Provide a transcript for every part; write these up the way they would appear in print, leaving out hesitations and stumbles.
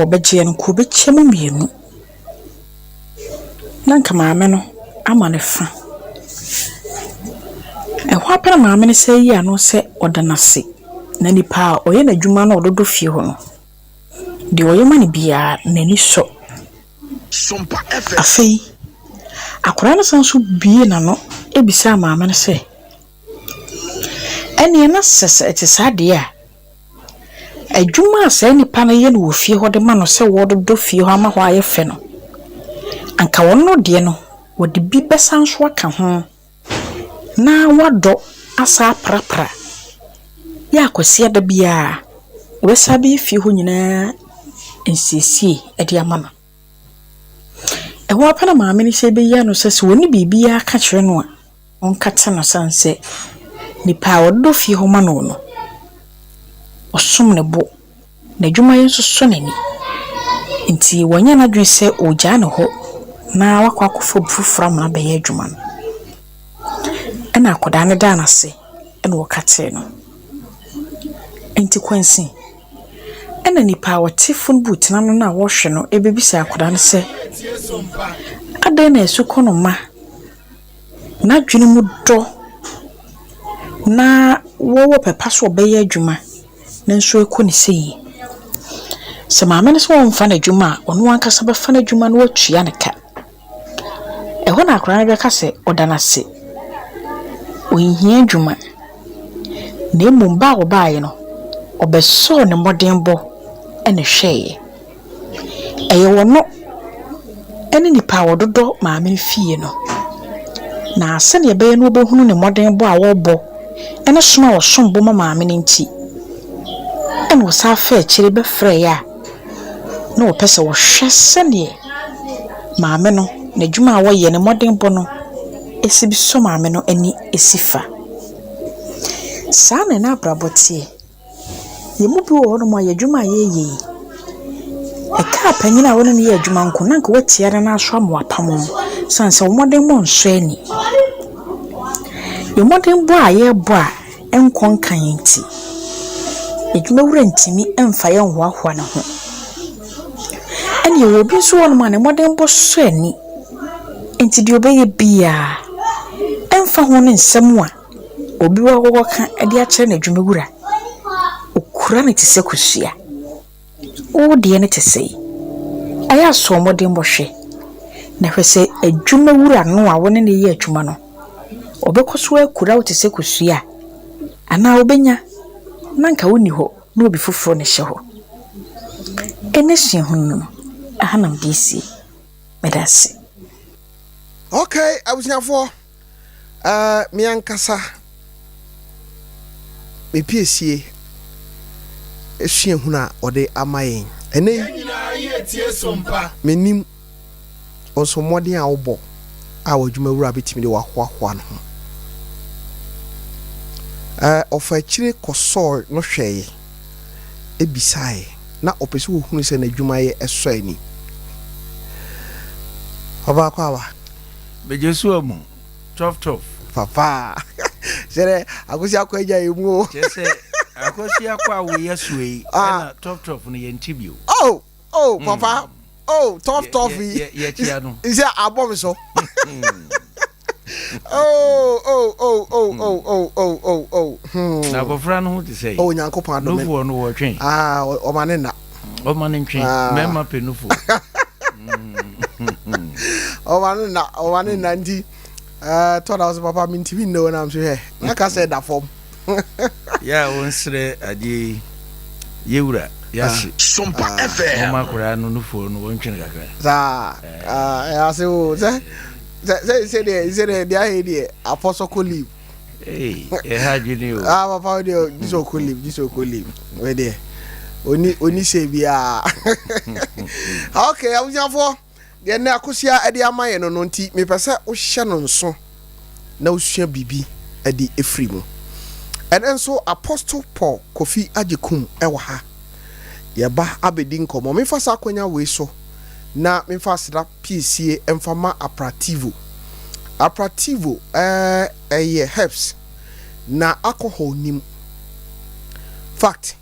Obeje no ko beche mu mienu. Nanka maame no ama ne fa. Ehwa pere maame ne sɛ yi ano sɛ odanase. Na nipa oye na dwuma na ododo fie ho no. De oye mani bia nani so. Sompa FM. Afei akora no sanso bie na no ebisa maame no sɛ ene na sese etisade a adwuma sɛ nipa no ye no wo fie ho de ma no sɛ wododo fie ho ama ho aye fe no anka wono de no wodi bi besanso aka ho na wado asa prapra ya akwasi ada bia wesabe fie ho nyina ensiesie ade ama no ewo apana maame ni se be ya no sese woni bibia ka kire no a onkata no sanse nipa wodo fie ho ma no no osom ne bo na dwuma yenso so nani nti wonya na dwen se ogya ne ho na wakwa kofo fufura ma be ya dwuma no ana akoda ne da na se ene wokate no nti kwansi ena nipa wote fun butena no na wo hwe no ebebisa akoda ne se ade na esuko no ma na dwene mu do na wo pepa so be ya dwuma na nso ekɔ ne sei se maame ne so wonfa na dwuma ono ankasa be fa na dwuma no watua ne ka ɛhɔ na akora be ka se odanase ohihia dwuma na emumba wo baaye no obeso ne modembo ene hweye ɛyɛ wono ene nipa wododo maame fie no na ase ne be no obehunu ne modembo a wobo ene soma wo sombo ma maame ne nti ene wo sa fa akire be frɛ ya na wo pese wo hwese ne maame no na dwuma a wo ye ne modembo no esi bi so maame no ani esifa sa na na abrabotie ye mu bi wo no mo ye dwuma ye eka panyina wo no ye dwuma nko na nka watia na aso am wapam sanse wo modembo nso ani ye modembo a ye bo a enkon kan nti edwuma wura ntimi emfa ye nhoahwa ne ho ene ye obi so wo no ma ne modembo so ani enti de obeye bia emfa ho ne nsem a obi wa wo ka ade a kire na dwuma wura okura ne tise kusua o de ne tise aya so modembo hwe na hwese adwuma wura no a wone ne ye adwuma no obekoso akura wo tise kusua ana obenya nanka woni ho na obi fufuro ne hye ho ene hye ho no ahanam disi medasi. Okay, abusiafo mi ankasa me piesie ehye hu na ode amayen ene ye tie sompa menim osomode a wobo a wadwuma wura betimi de wahoahoa no ofa chire kosol no hweye ebisae na opese wo hunu se na dwuma ye eso ani oba kwa bejesu amu tof papa sere akosi akwaja emu jese akosi akwa wo yesue na tof no ye ntibio papa tof ye tia no ise abom so na bofra no te say nyankopon adom no no wo twen o mane ntwen mema penufo o mane na ndi told us papa min tv no na am so he na ka say da form ya won sre ade yewura yasi Sompa FM o makura no nufo no won twen kakra ya se o say the I hear apostle could live how do you know papa this could live where there oni say bia okay I was for the na akosia ade amaye no no nti me pese wo hye no nso na usua bibi ade efri mu and so apostle Paul Kofi Ajekum ewa ha ye ba abedi nkomo me fa sa kwanya we so na me fa sra piesie emfama aperativo ye herbs na alcohol nim fact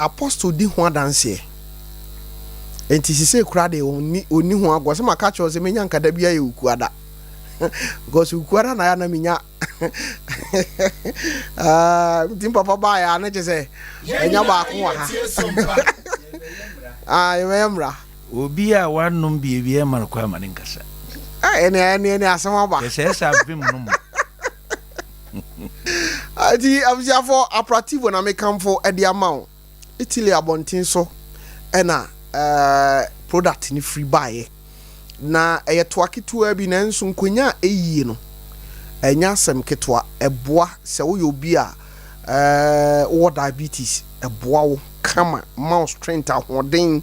apostle di ho adanse enti sise kura de oni ho agwo se maka cho se menya nkada bia ye ukuada because ukuada na ya na menya tim papa ba ya na che se enya ba ko ha yemra obi a wanum bie e man kwa man nkasa ene asama ba se sa bim no adi abjafo operativo na mekamfo e de amount Italy abontin so ena product ni free buy na eyeto aketua bi na nso nkonya eyie no enya asem ketwa eboa se wo yobi a wo diabetes eboa wo kama mouse strength ahoden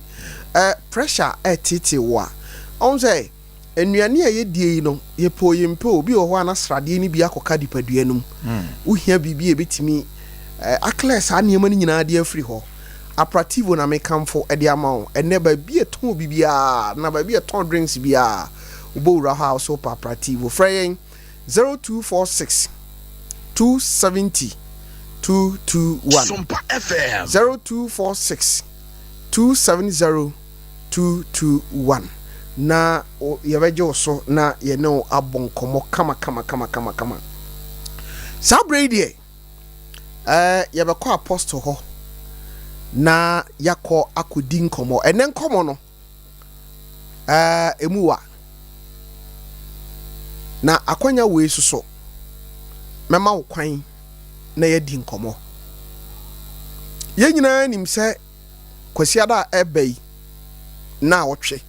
pressure tete wo a on say enuane a yedie yi no ye poyempe obi wo ho anasrade ni bi akoka dipadua num wo hia bibi e betimi akles anema ni nyina de afri ho Aperativo na mekamfo e de ama ene ba bi eton bibia na ba bi eton drinks bia ubowura house so aperativo fraying 0246 270 221 Sompa FM 0246 270 221 na yebeje so na ye no abonkomo kama Sabredie yebekọ apostle ho na yakọ akodi nkomo ene nkomo no emuwa na akwanya we suso mema wo kwan na yedi nkomo ye nyina nim se kwasiada ebei na wotwe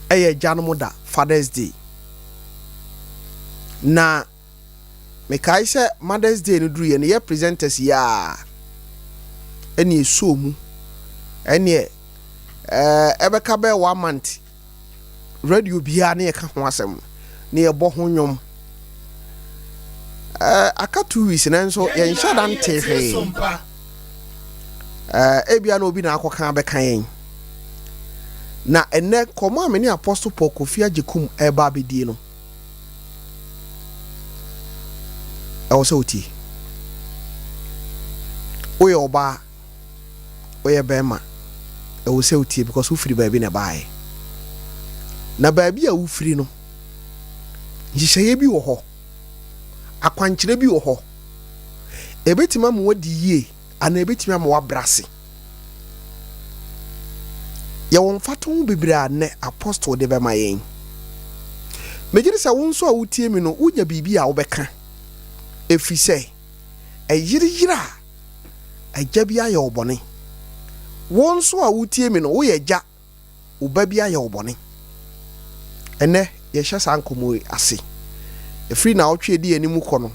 eye janom da Father's Day na mekai se Mother's Day no duru ye ne ye presenters ya eni esomu eni ebeka be 1 month radio bia na ye ka ho asem na ye bo ho nwom aka 2 weeks na nso ye nsha dan tehe ebia na obi na akoka be kan yen na ene komo ameni apostle Paul Kofi Ajekum eba abedie no also oti oye oba oye bema also oti because we free baby na bae na baby a we free no nhihye bi wo ho akwankyere bi wo ho ebetima mo wadi yie ana ebetima mo wabrase ya won faton bibira ne apostle de bema yen mejiri sa won so a wutie mi no unya bibi a wo beka efise eyiriyira agya bia ye obone won so a wutie mi no wo ye gya oba bia ye obone ene ye hye sankomo ase efri na otwe di animu kɔ no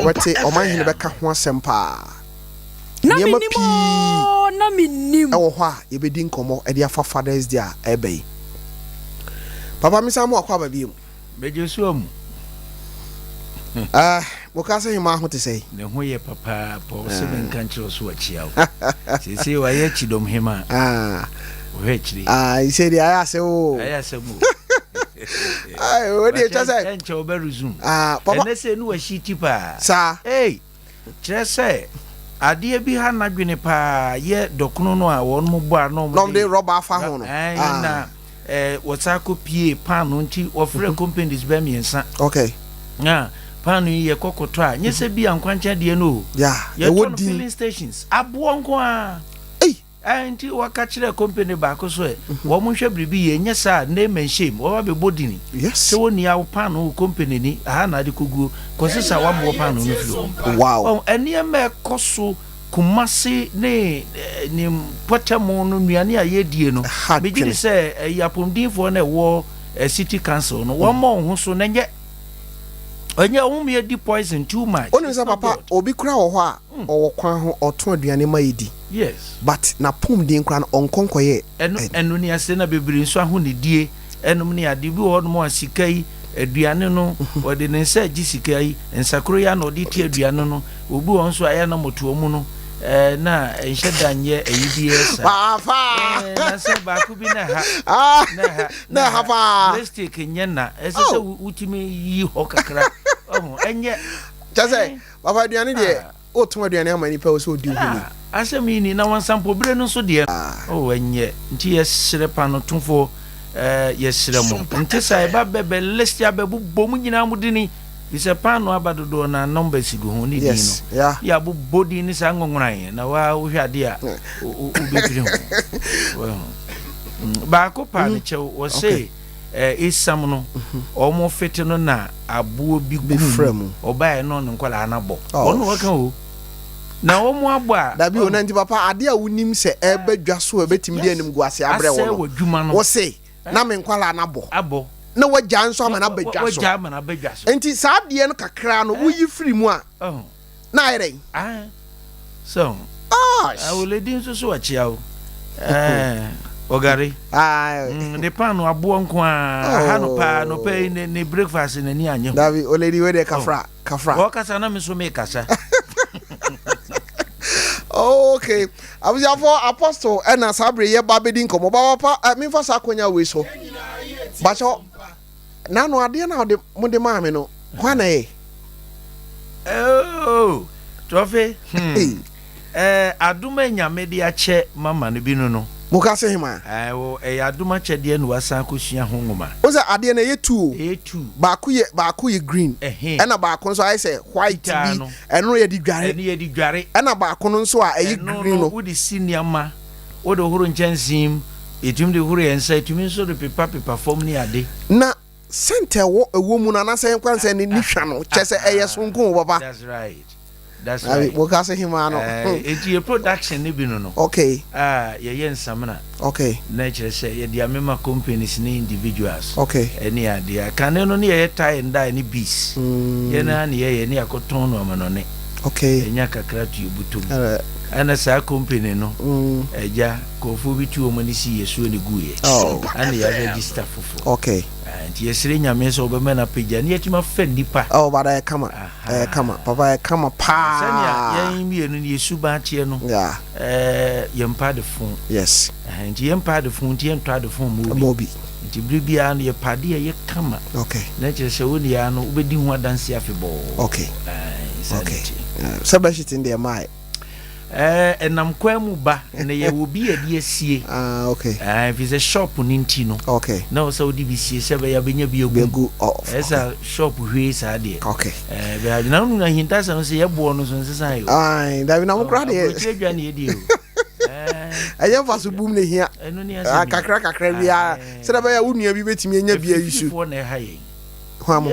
wete omanhene beka ho asempa na menim ewo ho a yebedi nkomo e de afa Father's Day a ebei papa misamo akwa ba biem bejesuam bokasa hima ho te sei ne ho ye papa po se ben kanchiro so achiawo sisi wa ye chidom hima o he chiri ise di ayase o Odi chase enche oberuzum papa ene se nu washiti pa sa chese ade bi ha na dwene pa ye dokuno no a won mo bo ano mo de rubber afa ho no na wotako pie pan no nti ofre companies be miensa okay pan ye kokoto a nyese bi ankwancha de no ye wodi filling stations abo nko a anti wakachire company ba ko so wo mo hwe bribi ye nyesa name and shame wo ba be bodini yes so woni a pan no company ni aha na de koguo ko sisa wa mo pan no flo wow eni me koso kumase ne ni potamo no nuane a ye die no be gidi se yapomdinfo na wo city council no wo mo ho so na nye onye umye di poison too much oni se papa obi kura wo ho a owo kwan ho oto aduane ma yedi yes but na pom din kura no onkonkoye enu ni ase na bebiri nso aho ne die enum ni ade bi wo no mo asikai aduane no ode ne nsa gi sikai nsakro ya na ode ti aduane no obi won so aya na moto mu no na enhedanye ayidie sa papa na se ba ku bi na ha na ha pa plastic nyena ese se utimi yi ho kakra enye chase papa aduane de o to aduane ama nipa o so di huni asem yi ni na wan sampo bre no so de o enye nti yesere pa no tumfo yesere mo nti sai ba bebe list ya bebu bom nyina mu dini bise pa no abadodo na number sigu ho ni di no ya bu body ni sa ngonran na wa wo hwade a o bepire ho ba ko pa ne che wo say isam no omo fete no na abuo bi gum oba e no nkwala anabo ono waka o na omo abo a da bi o nanti papa ade a wonim se ebedwa so ebetim de anim gu ase abre wo no wo say na me nkwala anabo abo na wagya nso ama na bedwa so wagya ama na bedwa so enti sa ade no kakra no wuyi free mu a na ayre so awoledi nso so achia o ogari ne pano abo nko ha no pa no pe ne breakfast na ni anye Davi oledi we de kafra o kasa na me so me kasa okay abuja for apostle na sabre ye babedi nkomo ba papa me fa sa konya we so ba cho na no ade na mo de ma me no kwa na e Tofi aduma nyame de ache mama no bi no muka se hima aduma chede no wasan kosua ho ngoma o se ade na ye two ba ku ye green na ba ko nso ai se white bi eno ye di dware na ba ko nso a ye green no wo di siniama wo do horo nchansem etum de horo yensa etum nso de pepa form ni ade na sente wo mu na se kwanse ni hwa no chese eye sonko baba that's right muka se hima no eti production ni bi no okay ye nsamna okay na chere se ye dia mema companies ni individuals okay eni ade kan no ne ye tie and die ni bees ye na ne ye ni akoton no amano ne okay enya kakra tu butum ana sa company no eja kofu bi tu omani si yesu ni guye ana ya register fofo okay nti yesire nyame so be mena page ne yatima fa nipa bada kama papa kama pa sanya yen mienu ne yesu ba tie no yempa de fun yes nti yempa de fun nti yentwa de fun mobi nti bribia no ye pade ye kama okay na kire se woni ya no ubedi hu adanse afebo okay sabashi tinde mai enam kwamu ba ne ye wo bi ade asie okay if is a shop ninti no okay na so di bi sie se be ya benya bi egu esa shop hwe sa de okay be na nu na hinta sa no se ye bo no so nsa yo David na mo kra de o tredwa na ye di o aye fa so bum ne hia kakra bia se da be ya wunua bi betimi nya bia yisu fo na ha ye kwamo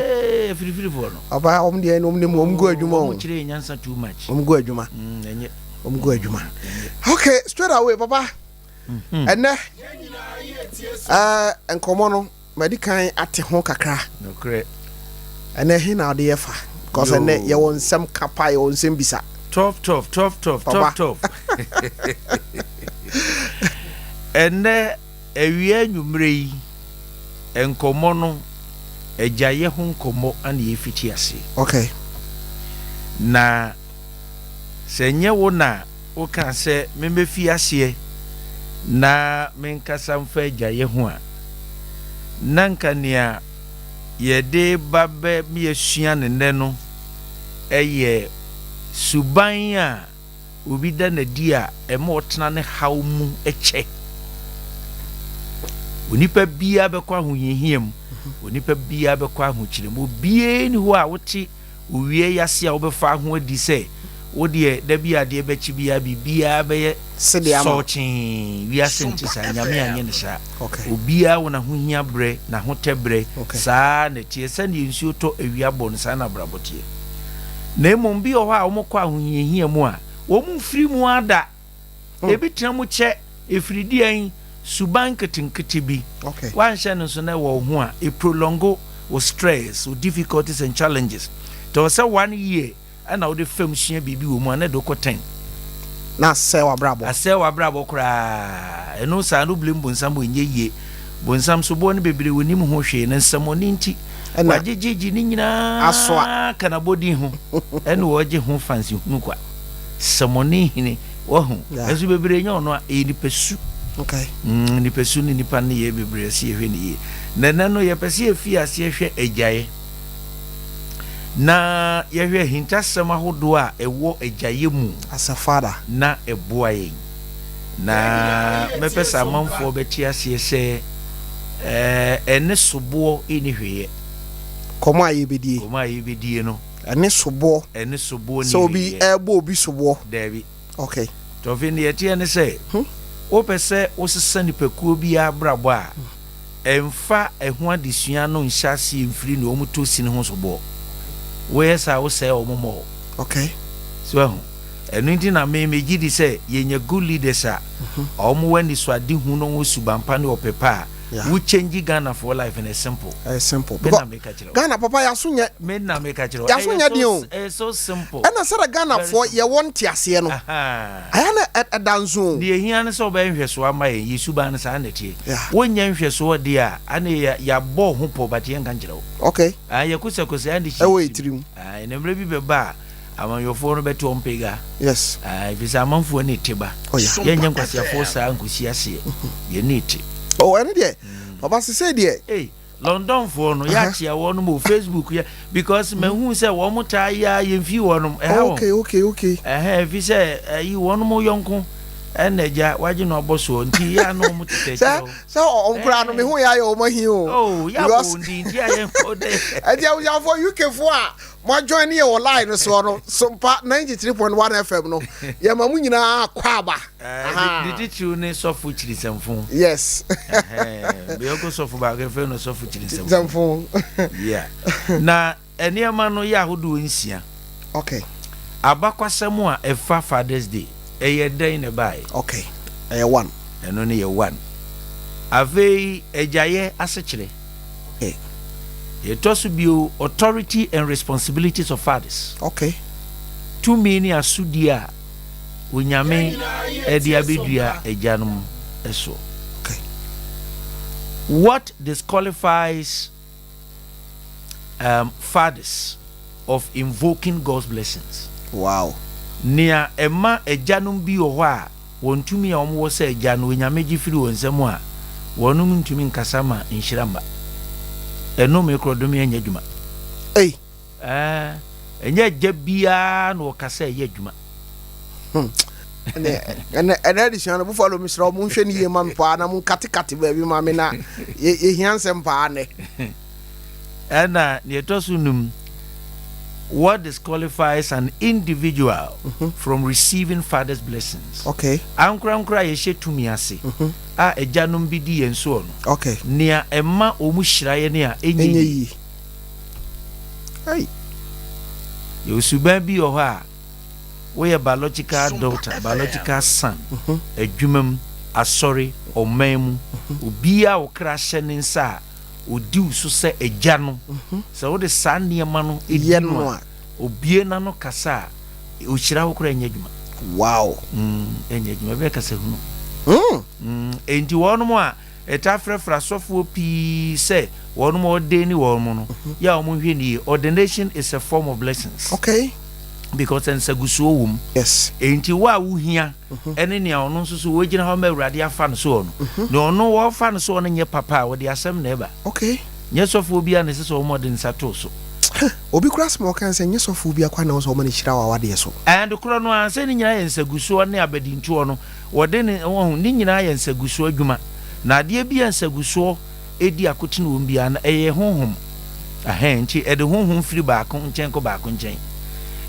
free for no aba de no mo go adwuma o mo kire nyansa too much mo go adwuma enye go adwuma okay straight away papa ene enkomo no medican ate ho kakra no kre ene he na de yefa cause ene ye won sem kapa ye won sem bisa tough ene ewie nwumre yi enkomo no ejaye ho nkomo ana ye fiti ase okay na senye wo na wo kan se membefi ase na menkasa mfa ejaye ho a nanka nia ye de babe mi esua ne no eye suban a obi da na di a ema otena ne hawmu eche onipa bia be kwa ho hiehiem onipa bia be kwa ho kirem obie ni ho a wote owie yase a wo be fa ho adi se wo de da bia de be chi bia bibia be ye sochi wi asenti sa nyame anye ne sha obia wo na ho hia bre na ho tebre sa na tie sa ne nsuo to awia bo no sa na brabotie na emom bi ho a wo kwa ho hiehia mu a wo mu firi mu ada ebitia mu che efridi an suban ketinketi bi wan hye no so na wo ho a e prolongo with stress with difficulties and challenges to say 1 year and now the fam hia bibi wo mu na do ko 10 na sewa brabo kra eno sa no blem bonsam onye ye bonsam so bo ne bebere wonim ho hwe ne nsam nti wagegegi ni nyina aswa kana bodi ho eno woje ho fancy hu kwa samoni hini wo ho ezu bebere nya ono a enipesu okay nipesu ni nipa ne ye bebere si ehwe ni ye na no ye pese efi ase ehwe ejaye na yɛhwɛ hintasɛm ahodoɔ a ɛwɔ agyaye mu as a father na ɛboa yɛn na mɛpɛ sɛ amanfoɔ bɛte aseɛ sɛ ɛne soboɔ ɛni hwɛeɛ kɔmɔ a yɛbɛdie no ɛne soboɔ ni sɛ obi ɛbɔ obi soboɔ daabi okay tɔfe ne yɛteɛ ne sɛ wopɛ sɛ wosesa nipakuo biara brabɔ a ɛmfa ɛho adesua no nhyɛ aseɛ mfiri ne ɔmo to si ne ho soboɔ woyɛ saa wosɛe ɔmo mmɔ okay so ɛho ɛno nti na megye di sɛ yɛnya good leaders a ɔmo wani so ade hu no wɔ subampa ne ɔpepa a we change Ghana for life in a simple because Ghana papa yaso nya yaso nya dio it's so simple and say Ghana for ye want ase no aya na edanzo de ehia ne so ba nhweso ama ye yesuba ne sa na tie wonya nhweso de a ane ya bɔ ho pɔ bate nka nkyerɛ wo okay ya kusekusa ande shi ewe itirim ne mre bi beba amanyofo no beto mpega yes visa amanfo ne teba yenya nkwasiafo sa nkusi ase ye ne ti oh and there papa say there London for no ya chia wo no mo Facebook ya because me hu say wo mo ta ya ye mfi wo no okay fi say yi wo no mo yonko eneja waje no oboso nti ya no mo tete so onkura no me hu ya o mahi o ya bo ndi ya ye ode edia ya for UK for a mo join here online so no Sompa 93.1 FM no ya mamu nyina kwaba did you ne sofu chirisemfo yes be yoko sofu ba gefe no sofu chirisemfo yeah na eniema no ya hodo nsia okay abakwasem a efa Father's Day den ne bai okay one eno ne ye one avei ejaye asechire It also be authority and responsibilities of fathers. Okay. Too many are sudia unyame ediabedia ejanum eso. Okay. What disqualifies fathers of invoking God's blessings? Wow. Nia emma ejanum bi oho a wontumi a omwo se ejanu unyame gifiri wonsem a wonum ntumi nkasama nhiramba. Eno me krodomi enya adwuma enya jabia no kasa ye adwuma ene addition bu follow me sro mu hwe ni ye ma mpa na mu katikati ba bi ma me na ye hianse mpa ne ena ne tosunum what disqualifies an individual from receiving father's blessings okay ankra ye hye ase a ejanum bi di yenso no okay nia emma omu hyiraye ne a enyi hey yosuba bi oho a we biological daughter biological son adwumam asori omam obi a okra hye ne nsa odi so se eja no se wo de sane ma no edi no obie na no kasa o hyira wo kra enya adwuma wow enya adwuma be kasa hunu enti wonum a etafrefra sofo pi se wonum odeni wonum no ya omhwe ni ordination is a form of blessings okay because ensagusuo wum yes enti wa wo hia ene ne ono nso so wogina ha ma awurade afa no so no ne ono wo fa no so no nye papa wo de asem na eba okay nye sofo bia ne se so modern sato so obi kura small kan se nye sofo bia kwa na wo so mo ne hira wa wade so and kuro no anse ni nyina ensagusuo ne abadintuo no wo de ne wo ni nyina ensagusuo adwuma na de bia ensagusuo edi akoti no bia na eye honhom nti ede honhom firi baako nchen ko baako nchen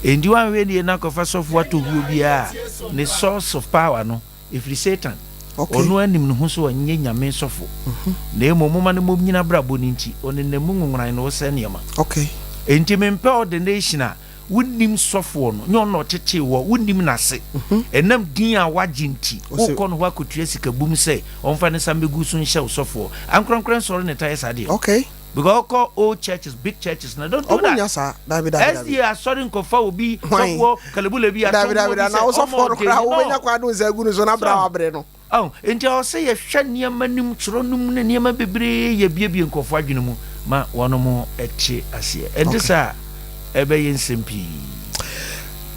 endi wan we die na kofa sofo ato hu bia ne source of power no ifri Satan onu anim no ho so anye nyame sofo na emomoma ne mom nyina brabo ni nti onenemu nwunran no se niema okay enti mempe ordination a wunnim sofo no nyo no tete wo wunnim nase enam din a waginti ukọ no wakotua sika bum se onfa ne sambegu so nhye sofo ankronkron soro ne taye sade okay because all churches big churches na don't do that SDA sorry nkofa obi sofo kalebule bi David na sofo no kra wo nya kwa do nzagu no so na bra wabre no enti o se ye hwe niam nim churo num ne niam bebre ye biebie nkofo adwene mu ma wono mo eche ase enti sa ebe ye nsempi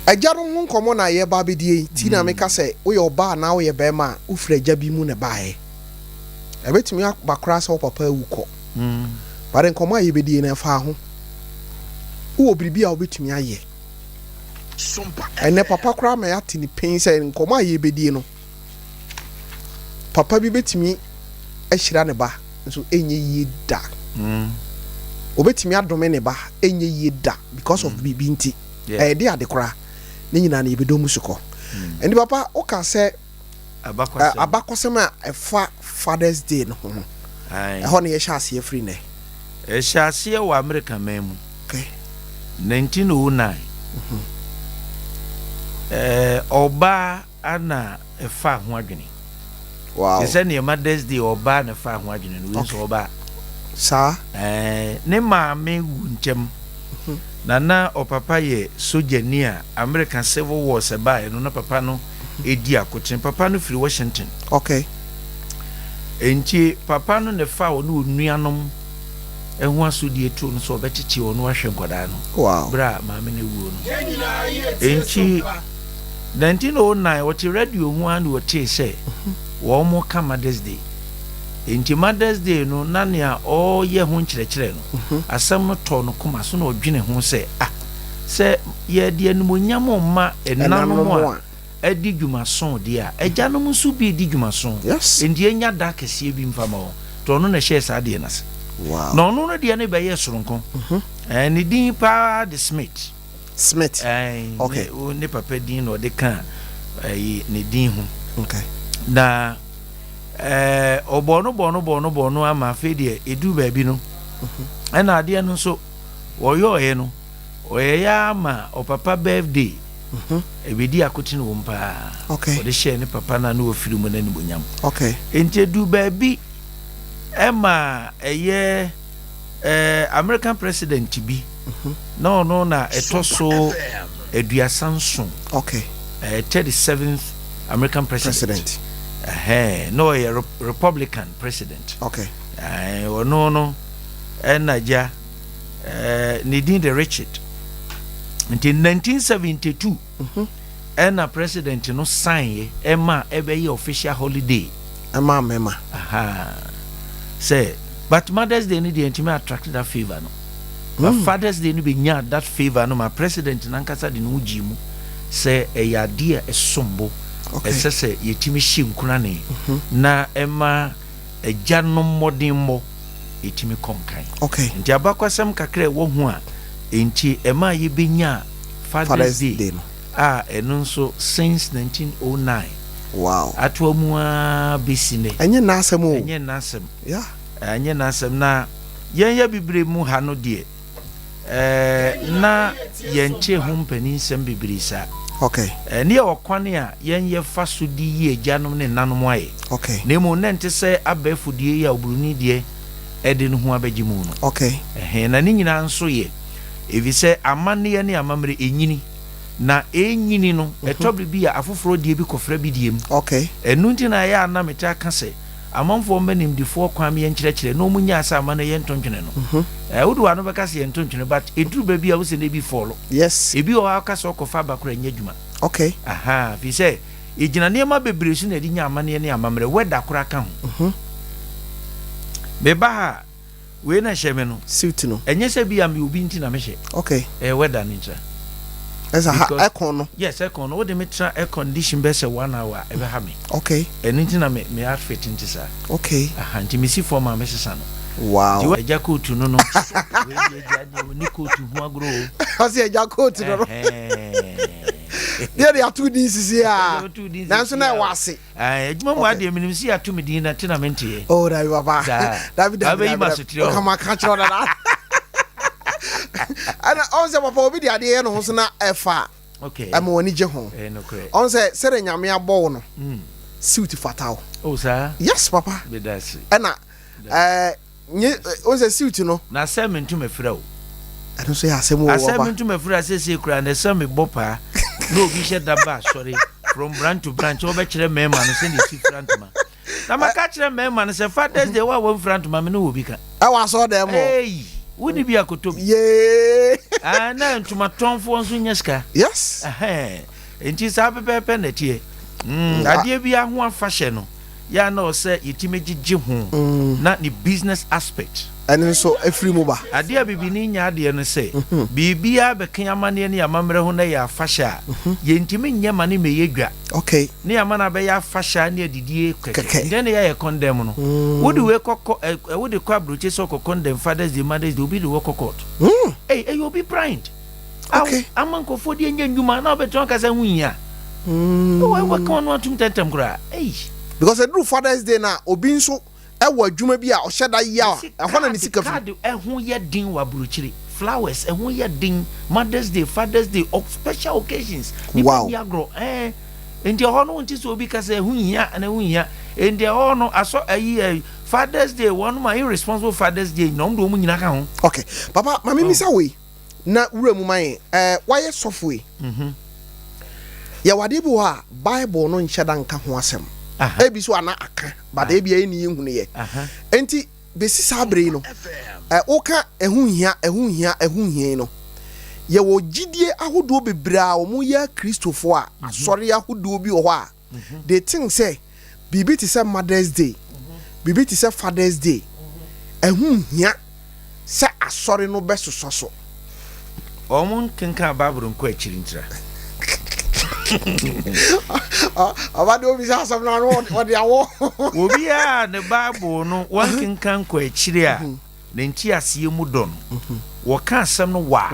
ajaro hu nkomo na ye ba bedie ti na me ka se wo ye oba na wo ye be ma ufra ja bi mu ne bae ebetimi akra se wo papa wuko bare nkomo aye bedie na fa ho wo biribi a obetumi aye Sompa ene papa kra ma yate ni pain say nkoma aye bedie no papa bi betumi ahira ne ba nso enye yi da obetumi adome ne ba enye yi da because of bibi nti de ade kra ne nyina na yebedo musuko eni papa o ka say abakosem a efa Father's Day no ho ho ne ye sha ase free ne e sha ase wa America memu okay 1909 oba ana efa ho adwene wow they say ne Mother's Day oba na fa ho adwene no so oba sa ne ma me guntem na opapa ye sojani a American Civil War se ba no na papa no edi akochen papa no free Washington okay enti papa no ne fa no nuanom ehun asodi etu no so obechichi ono ahwe nkoda no wow bra ma me ne wuo no enti 1909 what radio hu and what say wo mo ka Mother's Day enti Mother's Day no na ne a o ye hu nkyerɛkyerɛ no asɛm no tɔ no koma so na odwene hu sɛ sɛ ye de animonyam ma enanom a edi dwumason de a agyanom nso bi di dwumason enti enya da kɛseɛ bi mfama wo tɔ no na hyɛ saa de na wow no no de ne be ye soronko ne din pa the Smith okay ne papa din no de kan ne din hu okay na obono ama fe de edu ba bi no na ade no so woyo no oya ama opapa birthday ebedi akoti no mpa okay o de share ne papa na no ofiri mu na ni bonyam okay enti edu ba bi Emma American president bi no na etoso eduasanson okay 37th American president no Republican president okay no enaja Nadine the Richard until 1972 ena president no sign Emma ebe official holiday Emma say but Mother's Day ni the intimate attract that favor no but Father's Day ni be nya that favor no my president nankasa de no gimu say e yade e sombo e say yetimi hyinkuna ne na ema agyanom modemmo yetimi konkan okay nti abakwasam kakra wo hu a enti ema ye benya Father's Day no eno nso since 1909 wow atwa mu a besine enye nasem o enye nasem yeah enye nasem na yenya bibre mu ha no de na yenche ho mpani nsem bibre sa okay ne okwane a yenye fasodi ye agyanom ne nanom aye okay ne mu nente se abafudie ya obruni de ede no ho abagimu no okay na ne nyina nso ye evise amane ne amamre enyini na enyini no etobri bi a afoforo die bi kofra bi diem okay enu nti na ya na meta ka se amanfo Menim difo kwam ye nkyerɛkyerɛ no munya asa amane ye ntontwene no wodu ano beka se ye ntontwene but eduru ba bi a wo se ne bi follow yes ebi o aka so kofa bakora nya dwuma okay fi se ejina ne ma bebre su na edi nya amane ne amamre weda kora ka ho be ba ha we na hyeme no suit no enye se bi am obi nti na me hye okay weda ni ntra as a aircon no yes aircon no de metra air condition be se 1 hour e be ha me okay enti na me outfit nti sa okay nti me si form a me sesa no wow di eja coat no no we eja ni coat hu agro o se eja coat no there are two things here nanso na wase ejuma mu ade Menim si ato me din na tenamente oh da baba David come on catch on that ana on se papa obi de ade no ho so na efa okay am woni je ho no correct on se sere nyame abo no suit fatal oh sir yes papa be that's ana on se suit no na sementu me frɛ o ano so ya asemu wo baba asementu me frɛ sese kura na seme bopa no obi hye daba sorry from branch to branch obe kire mema no se ne si frantuma na maka kire mema no se Father's Day wa wo frantuma me no obi ka wa so dem hey wodi bi akotom ye na ntuma tonfo nso nyeska yes enti sa pepepe na tie ade bi aho afahye no ya na o se yetime gigye ho na ni business aspect and so a free mobile. Adia bibini nya ade no say bibia bekan amane ne amamre ho na ya fasha yentimi nya mane me yedwa okay ne amana be ya fasha ne adidie keke then ya condemn no wodi we kokko wodi kwa broche so condemn fathers the mothers dey be the work court you be blind okay amanko fodi nya nduma na obeton kasa hunya we kan no atum tentem kura because I do Father's Day na obi nso ewo adwuma bi a o hyeda ya ehona ne sika fu ehun ye din wa buruchiri flowers ehun ye din Mother's Day Father's Day of special occasions wow agro enti hono nti so obi kasa ehun hia na ehun hia enti hono aso ayi Father's Day one my irresponsible Father's Day no ndo mu nyina ka ho okay papa mama mi sa we na wura mu man why software ya wade bi wa Bible no nhyeda nka ho asem ebi so ana aka but ebi eni ehunu ye enti besi sabre no oka ehunhia no ye wo gidie ahodo bebra o mu ya Kristofo a asori ahodo bi o ho a they think say bibi ti say Mother's Day bibi ti say Father's Day ehunhia say asori no besoso so omun kenka baburu nko akiri ntira abado bi sa sam na no wode awo obi a ne Bible no wankin kan ko akire a ne nti ase mu don wo ka asem no wa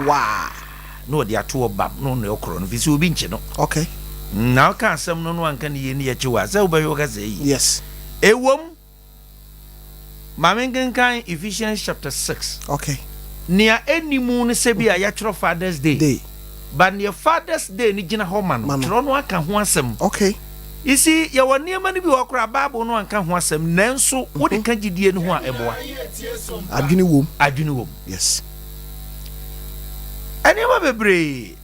no wode ato bab no ne okro no fisi obi nche no okay na ka asem no no anka ne ye ne ye chiwa se obayi wo ka sei yes ewom mamenkin kan Ephesians chapter 6 okay nia enimu ne se bia ya twro Father's Day but your Father's Day ni gina ho man tro no aka ho asem okay you see ya woni ma ni bi wo kra Bible no anka ho asem nanso wo de ka gidie no ho a eboa adwini wom yes ani ma bebre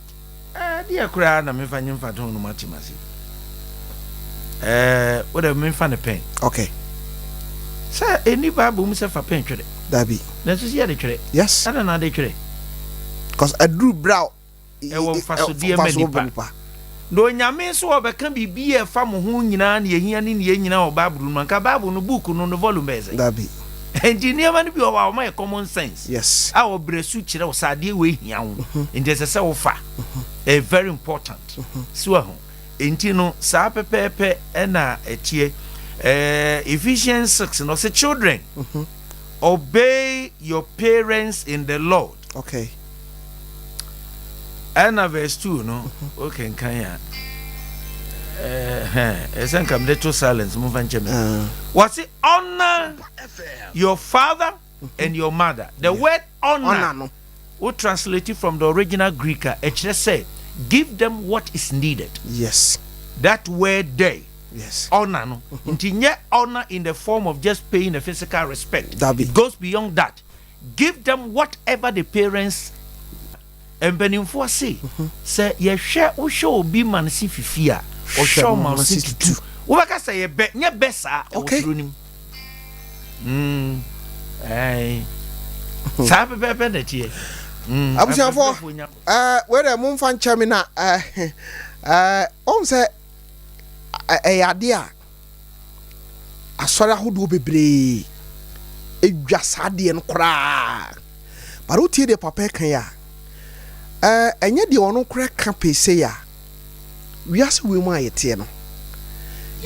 dia kra na me fanye mfa to no matimasi wo de me fa ne pen okay sa eni Bible mu se fa pen twere dabi nanso si ya de twere yes ana na de twere cause I drew brow ewo faso die manipa do nyame so obeka bibi e fa mo ho nyina na yehia ni ne nyina o Bible no nka Bible no book no no volume beze dabi engineer man bi o wa my common sense yes a o bresu kire o sade we hia wo enti se wo fa a very important so ho enti no sa pepepe e na etie Ephesians 6 no say children obey your parents in the Lord okay and verse 2 no okay kan ya esen kam little silence move and cheme what's it honor your father and your mother the word honor no we translate it from the original Greek it just say give them what is needed yes that word there yes honor no intinye honor in the form of just paying a physical respect it goes beyond that give them whatever the parents embenimfo say ye hwe wo hwe obi man si fifi a o hwe man si tutu wo baka say ye be nya besa e wo tronim sa pepe na tie abusiafo where mo mfa nchame na on say ade a asori ahodo bebre edwa sade en kra baro tie de papa kan ya enye de ono kra ka pese ya wiase we mu ayete no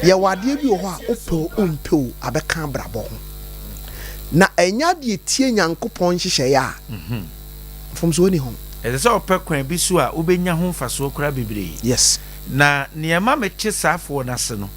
ye wade bi ho a ompeo abeka brabo ho na enya de tie nyankopon hyehyɛ ya from so ni ho ese opekwan bi so a obenya ho faso kra bebre yes na niema meche safo na se no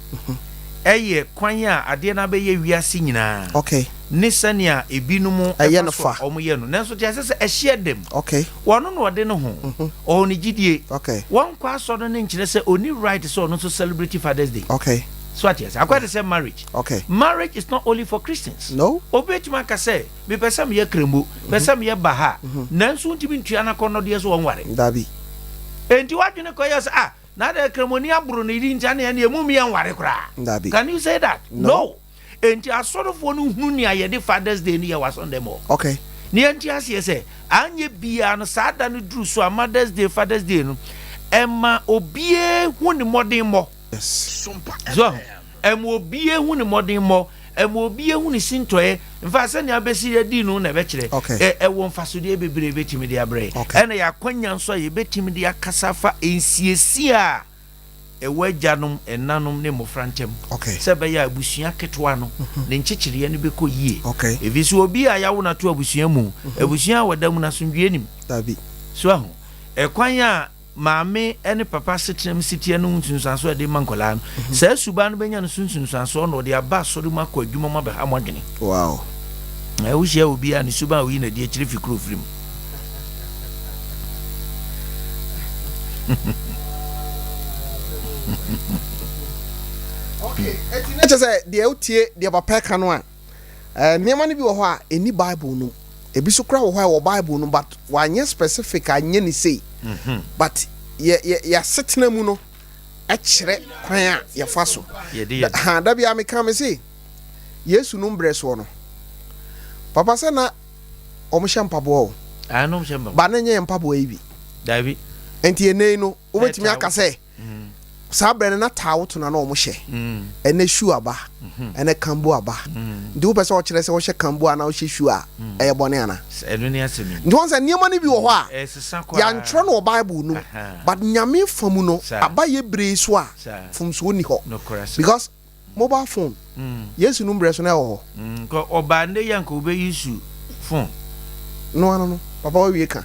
eye kwan a ade na be ye wiase nyina okay nisania ebinumu eyefa omoye no nanso tia sese ehye dem okay wono no ode no ho o ni gidie okay won kwa so no nkire se oni right so no so celebrate Father's Day okay so tia se akwa de say marriage okay marriage is not only for Christians no obetuma ka say be pesam ye krembo pesam ye baha nanso ntimi ntua na kono de so wonware dabi enti wadwene ko yes na de kremoni aburu ni di ntia na ye mu mi enware kra can you say that no. Enti asorofo no hunu ni ayede Father's Day ni ye was on them all okay ni enti ase say anye bia no sada no dru so Mother's Day Father's Day no emma obie hu ni modern mo yes so emma obie hu ni modern mo obi ehu ni sintoye mfa se ne abesi adi no na be kire wo mfa so de bebre betimi de abre ene ya kwanya nso ye betimi de akasafa ensiesi a ewajanum enanom ne mofrantem se be ya abusua ketwa no ne nchechire ne beko yie evisi obi a yawo na to abusua mu abusua wadam na sondwe nim tabi so ahu ekwanya maame ene papa setem sitie no nsunsanso de mankola no sa suba no benya no nsunsanso no de aba so de makọ adwuma ma be ha modwene wow wo hia obi a ne suba wo yi na de akire fikro firim okay eti na chese de utie de papa ka no a niam no bi wo ho a eni bible no ebi so kra wo ho a wo bible no but wanye specific anye ni say but ya setna mu no a kire kwan a ya fa so ha da bia me kan me say Yesu no mbre so no papa sa na omhye mpabo a no mhye mpabo ba na nye mpabo yi bi dabi enti enei no obetimi aka say sabre na tawo to na no omhye ene shu aba ene kambu aba ndi wo pese o kire se wo hye kambu ana wo hye shu a eye bone ana enu ne asemi ndi won se niam ni bi wo ho a ya ntro no bible no but nyame famu no aba ye bre so a fum so ni ho because mobile phone Yesu no mbre so na wo ko oba nde yanko be yisu phone no papa wa wie ka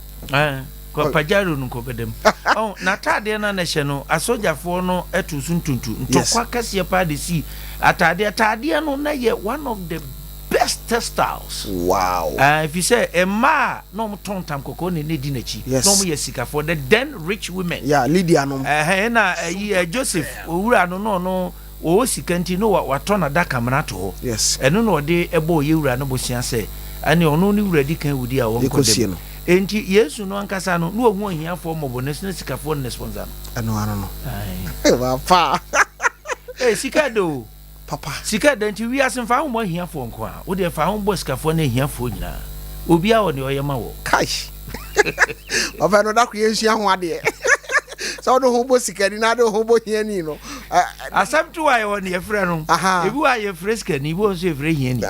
ko pajaro no ko bedem oh na tade na na hye no asojafo no etu suntuntu ntokwa kase pa de si atade no na ye one of the best textiles wow if you say emma no mton tam kokko ne di nachi no mo ye sika for the then rich women Lydia no na Joseph owura no o sikanti no watona da kamera to eno no de ebo ye wura no bosia se ani ono ni wura di kan wudi a won ko dem enti Yesu no ankasa no no ohu ahia fo mobo ne sika fo ne sponsor no papa sika do papa sika da nti wi asen fa ho mo ahia fo nko a wo de fa ho bo sika fo na ahia fo nyina obi a wo ne oyema wo kai papa no da ku Yesu ahu ade so do ho bo sika ni na do ho bo hia ni no asabtu wa yo ne efre no ebi wa ye freska ni bo so efre hia ni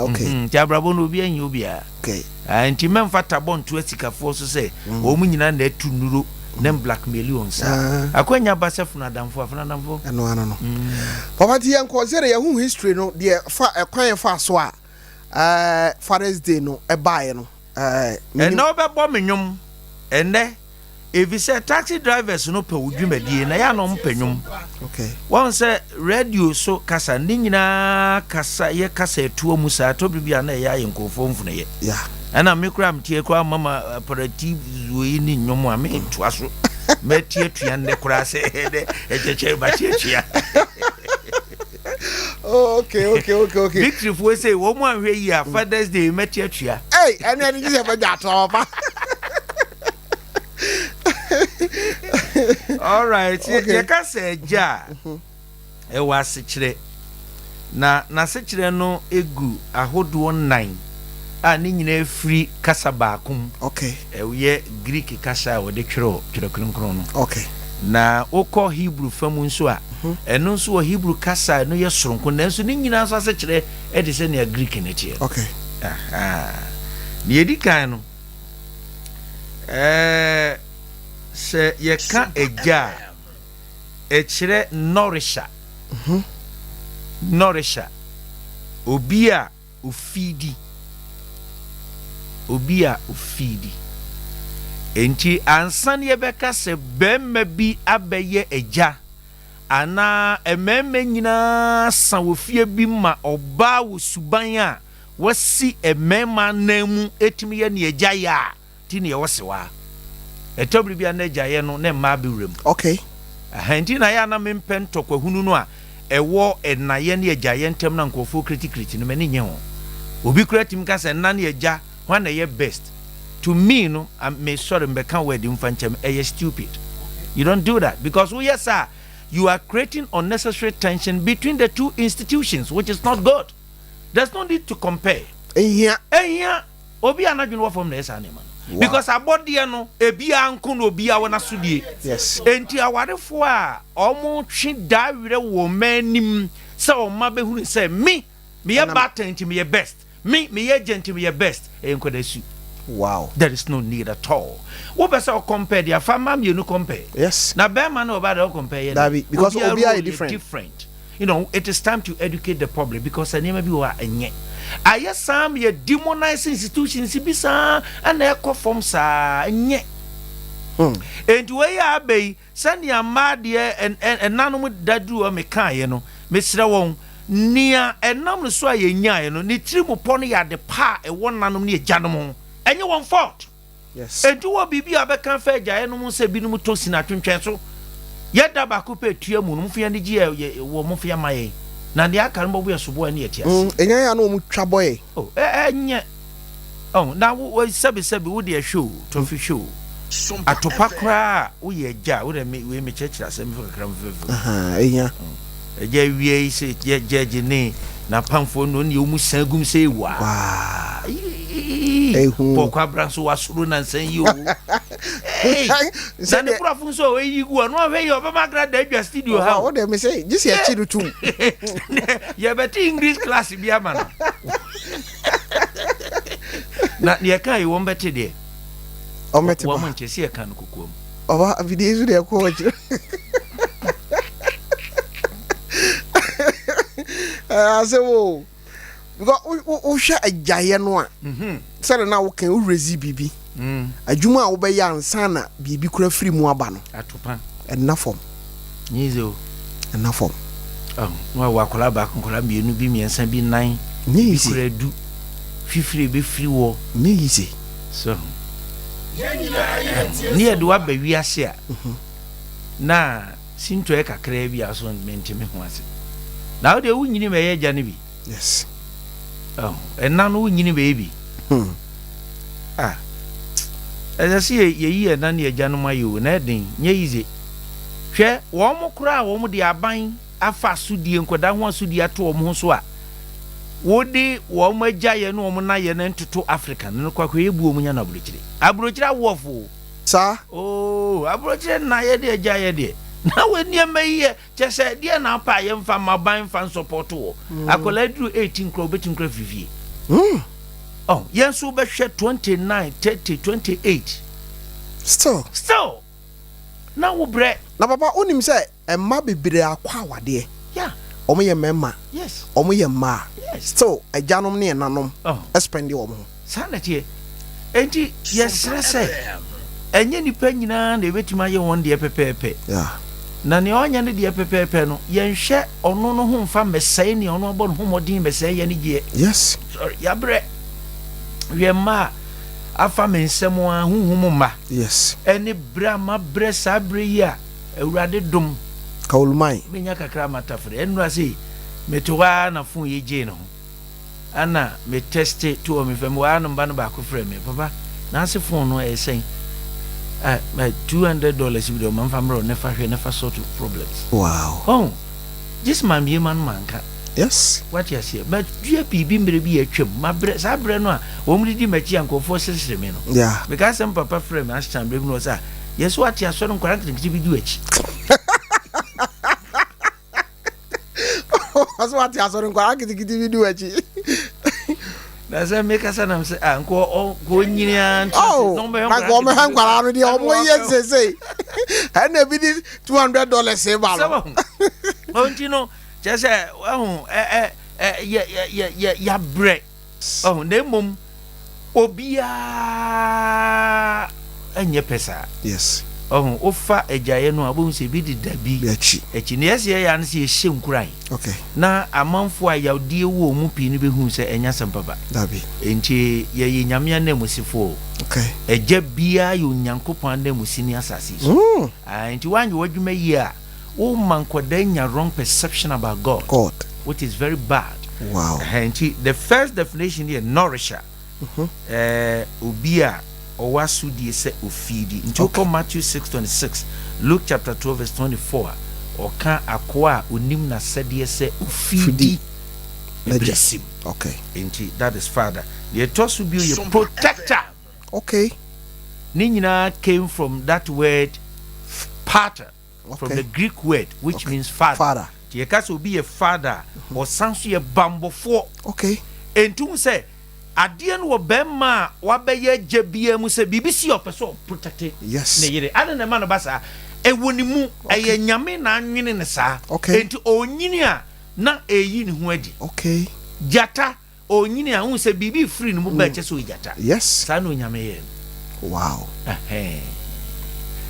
okay ti abrabo no obi ahia obi a okay nti memfa tabon to sika fo so se wo mu nyina na atu nuro nem blackmail on sa akwanya basefuna adamfo afuna adamfo no papa ti yanko zere ya hu history no de fa ekwan fa so a Father's Day no e bae no no be bo menwom ene if you say taxi drivers no pe wudwumadie na ya no mpanwom okay won say radio so kasa ni nyina kasa ye kasa etuo mu sa to bibia na ya yenkofo mfuna ye ana mekura mtie kwa mama operative zoyi ni nyomo ame toa so metie tuan de kura se de echeche ba tie okay victory for say wo mu anhwe yi a Father's Day metie tua ene ni se ba jato pa all right ye ka se ja e wa sekire na sekire no egu ahodo 9 ni nyina free kasa baakum okay ye Greek kasa wo de twero kronkron no okay na okọ Hebrew famu nso a eno nso wo Hebrew kasa no ye soronko na nso ni nyina nso asekire e de se na Greek na tie okay ni edikan no se ye ka eja e kire nourisher nourisher obi a ofidi enti ansan ye beka se bemma bi abeye eja ana ememme nyina san wofie bi ma oba wo suban a wasi emema namu etimi ye ne eja ya ti ne ye wosewa etobri bi na eja ye no ne ma bi wrem okay enti na ya na mempen tokwahunu no a ewo enaye ne eja ye ntem na nkofo criticality no mani nye ho obi kura tim ka se na ne eja one ye best to me no me sorry me can word infanchem stupid you don't do that because yes sir you are creating unnecessary tension between the two institutions which is not good. There's no need to compare obi anadwin wo from na esa ne man because abodi no ebia anko no obi a wona sudie yes enti awarefo a omo twi da were wo Menim se o ma behunu se me Me a batten to me a best. Me agent to me a best. Ain't could I Wow. There is no need at all. What best I'll compare the farm, you know, compare. Yes. Now, bear man about I'll compare. Because we are different. You know, it is time to educate the public because I never be and yet. I yes, some ye demonize institutions, Sibisa, and their conform, sir, and yet. And way I be, send your mad dear and none with that do a mecha, you know, Mr. Wong, near and none so ye nya, no, ni trim upon ya the pa, a one none near Janamo, and you won't fought. Yes. And do a baby, I can fair Janos, a binu tosin at Trinchancel. Yet that back up to your moon, Mufia and the Gia, Mufia my. Now the Akan we are so born yet, yes. And I know Chaboy. Oh, and yet. Oh, now what Sabi would be a show, Tofi show. A Tofiakwa, we a jar, would we may church as a gram. Yeah. A jay, we say, judge, nay, now Pamphone, no new Musagum say, wow. Pokwa Branso was run and saying you. Hey, Sandy Profun, so you go on one way of a magra that you studio. How would they say? Just here, Chidu too. Yeah, but English class, be a man. Not near Kai, you won't bet today. Oh, met a woman to see a can cook. Oh, a video with their coach. I said, oh, we share a giant one. Said now can we receive BB? A Juma obey young sana, BB could free Muabano. At Tupan. Enough form. Nizo. Enough form. Oh, no, Wakola back on Columbia, no be me and Sambi 9. Easy. Do 50 be free war. Easy. So. Near do up baby as here. Na seem to a crabby as one meant to me once. Now they wouldn't need a Janibi. Yes. Oh, and none who need baby. Ah, as I see a year none near Januma, you and Edding, ye easy. Share one more crowd, one more dear buying a fast sudi and Kodan sudi at 2 Monswa. Would they one more giant woman and to African, no quacky woman and abrogate. Abrogate waffle, sir. Oh, abrogate na dear giant. Now when you may just say, dear, now pay and fan my buying fan support. I could let you 18 crowbitting crayfish. Oh, yes, so but 29, 30, 28. Still. Now we bread. Now, Papa, only him say, and maybe be a quawa, dear. Yeah. Omo memma. Yes. Omo ma. Yes. So, a janum near nanum. Oh, I spend your own. Sanity. Ain't it? Yes, I say. And any penny now, they wait to my own dear pepe. Yeah. Nani onya ne de pepepe no yen hwe ono no ho mfa mesai ne ono bo no homodin mesai ye ne die. Yes. Sorry, ya bre. We ma afa mensem a huhum ma. Yes. Eni bra ma bre sabre ya awurade dum. Kaulmai. Menya kakra matafre. Enu ase metowa na fun ye je no. Ana me test to o me fam wa no ba no ba ko frɛ me papa. Na ase fun no e sen. My $200 with your mom family never sort of problems. Wow. Oh, this man be man. Yes. What you say? But GP be a chum. My breast, I breno. Only the match uncle for system. Yeah. Because some papa frame as time was yes, what you saw on correcting to be do it. That's what you saw on correcting to be do it. That's a make us an say, uncle, going in. Oh, my woman, I'm going to always say, and a bit $200 save. Oh, you know, just yeah, break. Oh, name Obia and your pesa. Yes. Oh, offer a giant, I won't say, be the Debbie. A genius, and see a shame cry. Okay. Now, a month for your dear woman, Pini, who say, and yes, and papa. Dabby. Ain't ye, Yamia name was for. Okay. A jeb beer, you yanko pandem with senior assassins. And to one, what you may hear. Oh, man, quadenia wrong perception about God. God. Which is very bad. Wow. And the first definition here, nourisher. Ubia. Or what should you say ufidi? Into Matthew 6:26, Luke chapter 12 verse 24. Or can acquire unimna said ye say ufidi. Okay. Indeed, that is father. The toss will be your protector. Okay. Nina came from that word pater, from the Greek word which means father. Ye kasa obi a father or sanso ye bambofo. Okay. Entum say adeɛ no wɔ bɛrima a wabɛyɛ gye bia mu sɛ biribi si ɔpɛ sɛ ɔprotecte yes ne yere ade ne ma no ba saa ɛwɔ ne mu ɛyɛ nyame na anwene ne saa enti ɔnyini a na ɛyi ne ho adi okay gyata ɔnyini a hu sɛ biribi firi ne mu ba kyɛ sɛ ɔgyata yes saa na onyame yɛ wow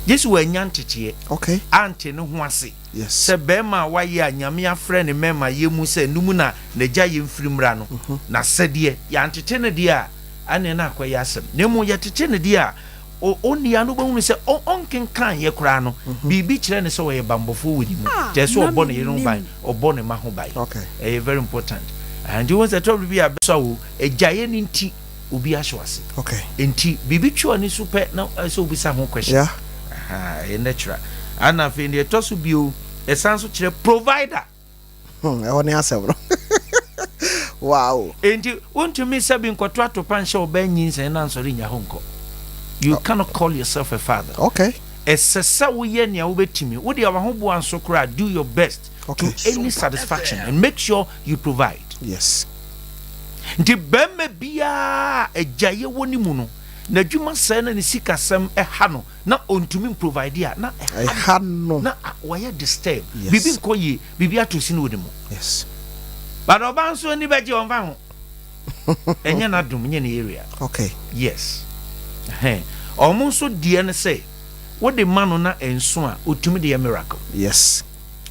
Yesu wanya nteteɛ okay ante ne ho ase yes sɛ bɛrima a wayɛ a nyame afrɛ ne mɛma yɛ mu sɛ numu na n'agya yɛ mfiri mmra no na sɛdeɛ yɛantete ne deɛ a ane na akɔyɛ asɛm na mu yɛtete ne deɛ a ɔnnia no bɛhunu sɛ ɔnkenkan yɛ koraa no biribi kyerɛ ne sɛ wɔyɛ bambɔfoɔ wɔ ne mu kyerɛ sɛ ɔbɔ ne yere ho ban ɔbɔ ne ma ho ban ɛyɛ very important and you want to talk bi a bɛsɔ wo agyaeɛ ne nti obi ahyɛ ase okay nti biribi twɛ ne so pɛ na sɛ obi sa ho question natural and I think the toss will be a sense of provider. I want to answer. Wow. And you want to miss having contract to punch or bangings and answering your home call. You cannot call yourself a father. Okay. As a Sawiania will to me, would you have a home and so cry, do your best to any satisfaction and make sure you provide. Yes. The Bemme Bia a Jaya Wonimuno. Na dwuma sɛ na ne sika sɛm ɛha no na ontumi provide a na ɛha no na wayɛ disturb bibi nkɔ yie bibi ato si no wɔ mu yes but ɔba nso ani bɛgye ɔmfa ho ɛnyɛ na dum nyɛ ne area okay yes ɔmo nso deɛ ne sɛ wode ma no na ɛnso a ɔtumi de yɛ miracle yes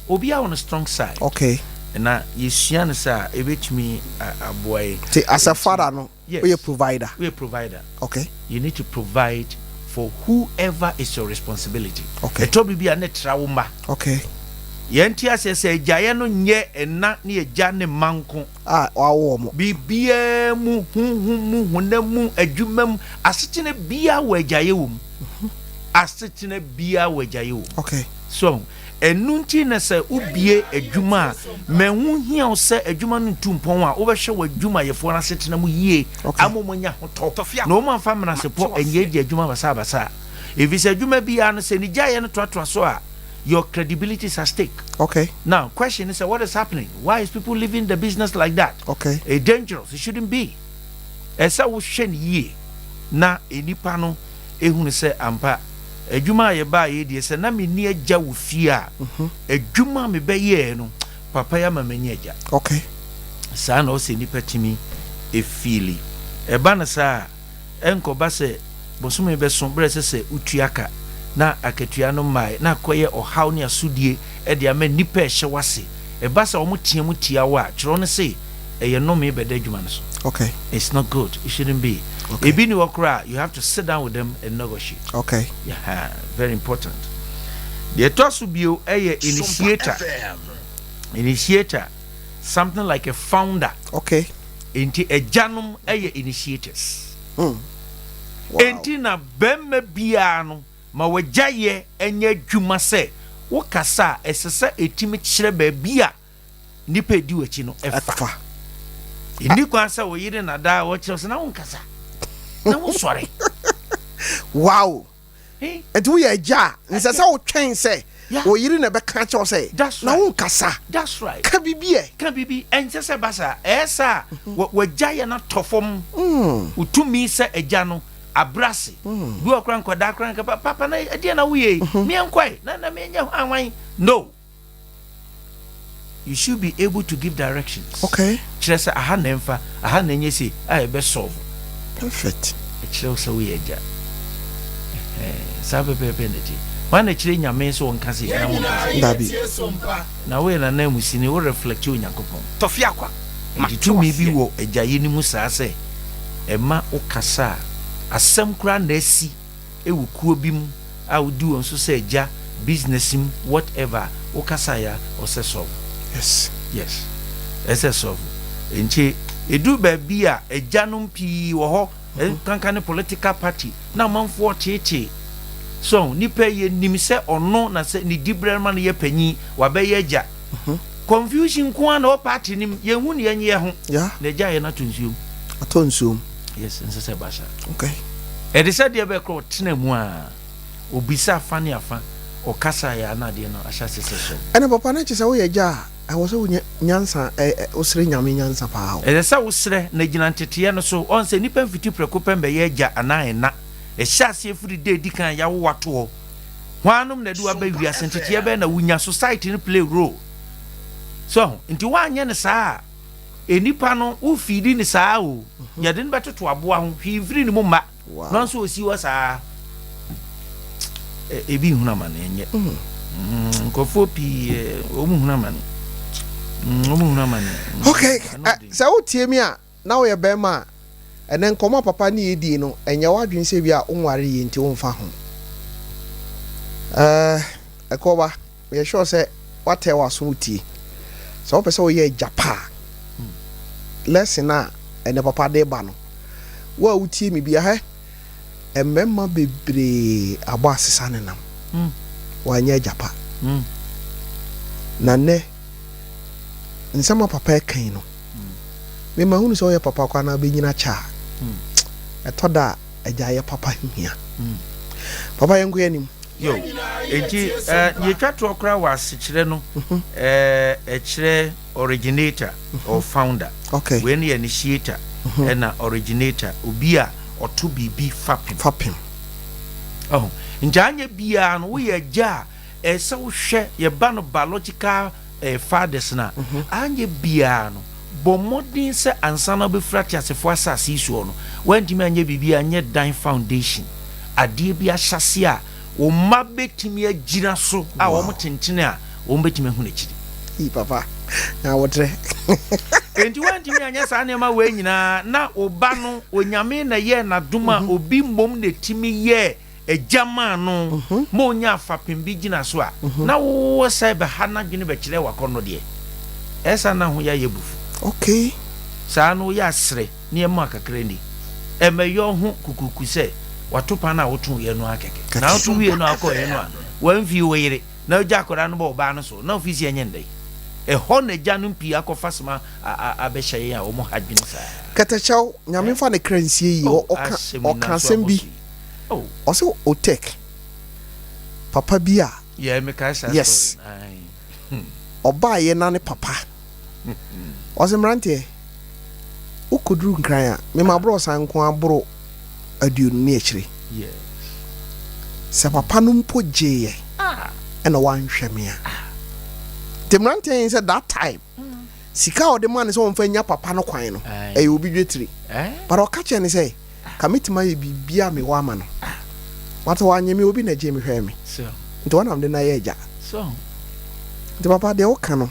obi a on a strong side okay na yɛsua no sɛ a ɛbɛtumi aboa yɛ as a father no yes. We a provider. Okay. You need to provide for whoever is your responsibility. Okay. Etobi bi ane trauma. Okay. Yenti ase se gyaye no nye ena ne egya ne manko. Wawo mo. Bibia mu honam adwumam asetene bia wa gyaye wom. Asetene bia wa gyaye wom. Okay. So enunti na se ubie adwuma menhu hia wo se adwuma no ntumpon a wo behwe wadwuma yefo na setena mu yie amomonya hoto Tofiakwa no man fa mna sepo enye di adwuma basa if is adwuma bia no se ni gyaye no toatoa so a your credibility is at stake. Okay. Now question is what is happening? Why is people living the business like that? Okay. It's dangerous. It shouldn't be. Esa wo hwe ye na enipa no ehunu se ampa adwuma ye ba ye de se na me ni agya wo fie a adwuma me be ye no papa ya ma manya agya okay sa na o se nipa timi e feeli e ba na sa enko ba se bosume be so bre se utuaka na akatua no mai na koye ohaw ne asudie e de ama nipa ehye wase e ba sa o motia mutia wa kiro ne se e ye no me be da adwuma no so okay it's not good, it shouldn't be. Okay. You have to sit down with them and negotiate. Okay. Yeah, very important. The Tosubio initiator. Initiator, something like a founder. Okay. Into a janum initiators. Wow. Entina bemme biano ma wajaye enye dwuma se wokasa esese etimi kyerɛ ba bia nipa di wachi no efa. Ini kwansa wo yire na da wo kyerɛ na wonkasa. Na wo sɔre. Wow. Etu ye ja, nse se wo twɛn se wo yire na be ka kyerɛ se na wonkasa. That's right. Ka bibie. Ka bibi ense se basa esa wo gyaye na tofom. Utumi se egya no abrase. Du okran kwada kran ka papa na ade na wo ye. Me enkwai na me nya anwan. No. You should be able to give directions. Okay. Chiresa aha na emfa, aha na enye se a ebe solve. Perfect. Chiresa so we eja. Sabe pepe neti. Wana chire nyame so wonka se na wonka. Dabi. Na we na na musini wo reflect o Nyankopon. Tofiakwa. Matu mi bi wo ejaye ni mu saa se ema okasa asem kura na asi ewu kuo bi mu a wodi won so se eja business im whatever okasa ya o se solve. Yes. SSO. Enche edu ba bia ejanum pi wo ho kankan political party na manfo cheche. So nipa ye nim se ono na se ni dibrema na ye panyi wa be ye agya. Confusion ko na o party nim ye hu ne ye ho. Na agya ye na tonsuom. Atonsuom. Yes, nsese basha. Okay. E de said ye be kro tena mu a obisa afa ne afa o kasa ya na de no ahya sese so. Ene papa na chese wo ye agya I was nyansa osre nyame nyansa pa. Sa wosre na ginantete no so on se nipa mfiti preko pembe ye agya ana na. Hyase firi de di kan ya wo wato. Hwanum na du aba wiase ntete be na wunya society no play role. So, nti wanye ne saa enipa no wo feedi ne saa o. Yade ne betoto aboa ho hwifiri ne mu ma. No so osi wo saa. Ebi huna mane enye. Nkofo pi omu huna mane. Okay, so what tie me a now ye be ma and then come papa ni edi no enye wadwen se bia onware yi nti wonfa ho ekoba we sure say what e waso tie so pese wo ye japa lesson na ene papa de ba no wa utie mi bia he emema bebre abo asesa ne nam wa nya japa na ne nsama papa kan no me ma hunu so ye papa kwa na be nyina cha etoda agya ye papa hia papa yengo yanim yo enti ye twato okra was kire no kire originator or founder okay when ye initiator and originator obi a oto bibi fapim oh njanye bia no wo ye agya se wo hwe ye ba no biological fathers na anye bia no bo modern se ansana be frati asefo asase isuo no wantimi anye bibia anye dan foundation ade bia hyase a wo ma betimi agira so a wo motentene a wo betimi hu na kiri papa na wotre enti wantimi anye sa na ma we nyina na oba no onyame na ye na duma obi mom na timi ye ejama no mo nya afapem bi gina so a na wo sai be hana gine be kire wakono de esa na ho ya yebufu okay sa no ya sre ne ma kakra ni emeyo ho kukuku se watopa na wotu ye no akeke na wotu ye no akoye no a wanfi weyire na ogya akora no bo ba no so na ofisi enye ndai ho na gya no mpi akofasema abehye ya wo mo hadwini sa katachaw nyame fa ne kransie yi o kan bi oh also otek papa bia yeah me ka sa yes oba ye na ne papa osemrante ukudru nkran a me ma bro sanko abro aduonu ne akire yes se papa no mpo je e na wanhwe me a temrante yin say that time sika o de man so wonfa nya papa no kwan no e obi dwetire but o ka che ne say kamitima ye bibia me wa ma no wata wanye me obi na je me hwe me so nti wana mde na ye ja so nti papa de o ka no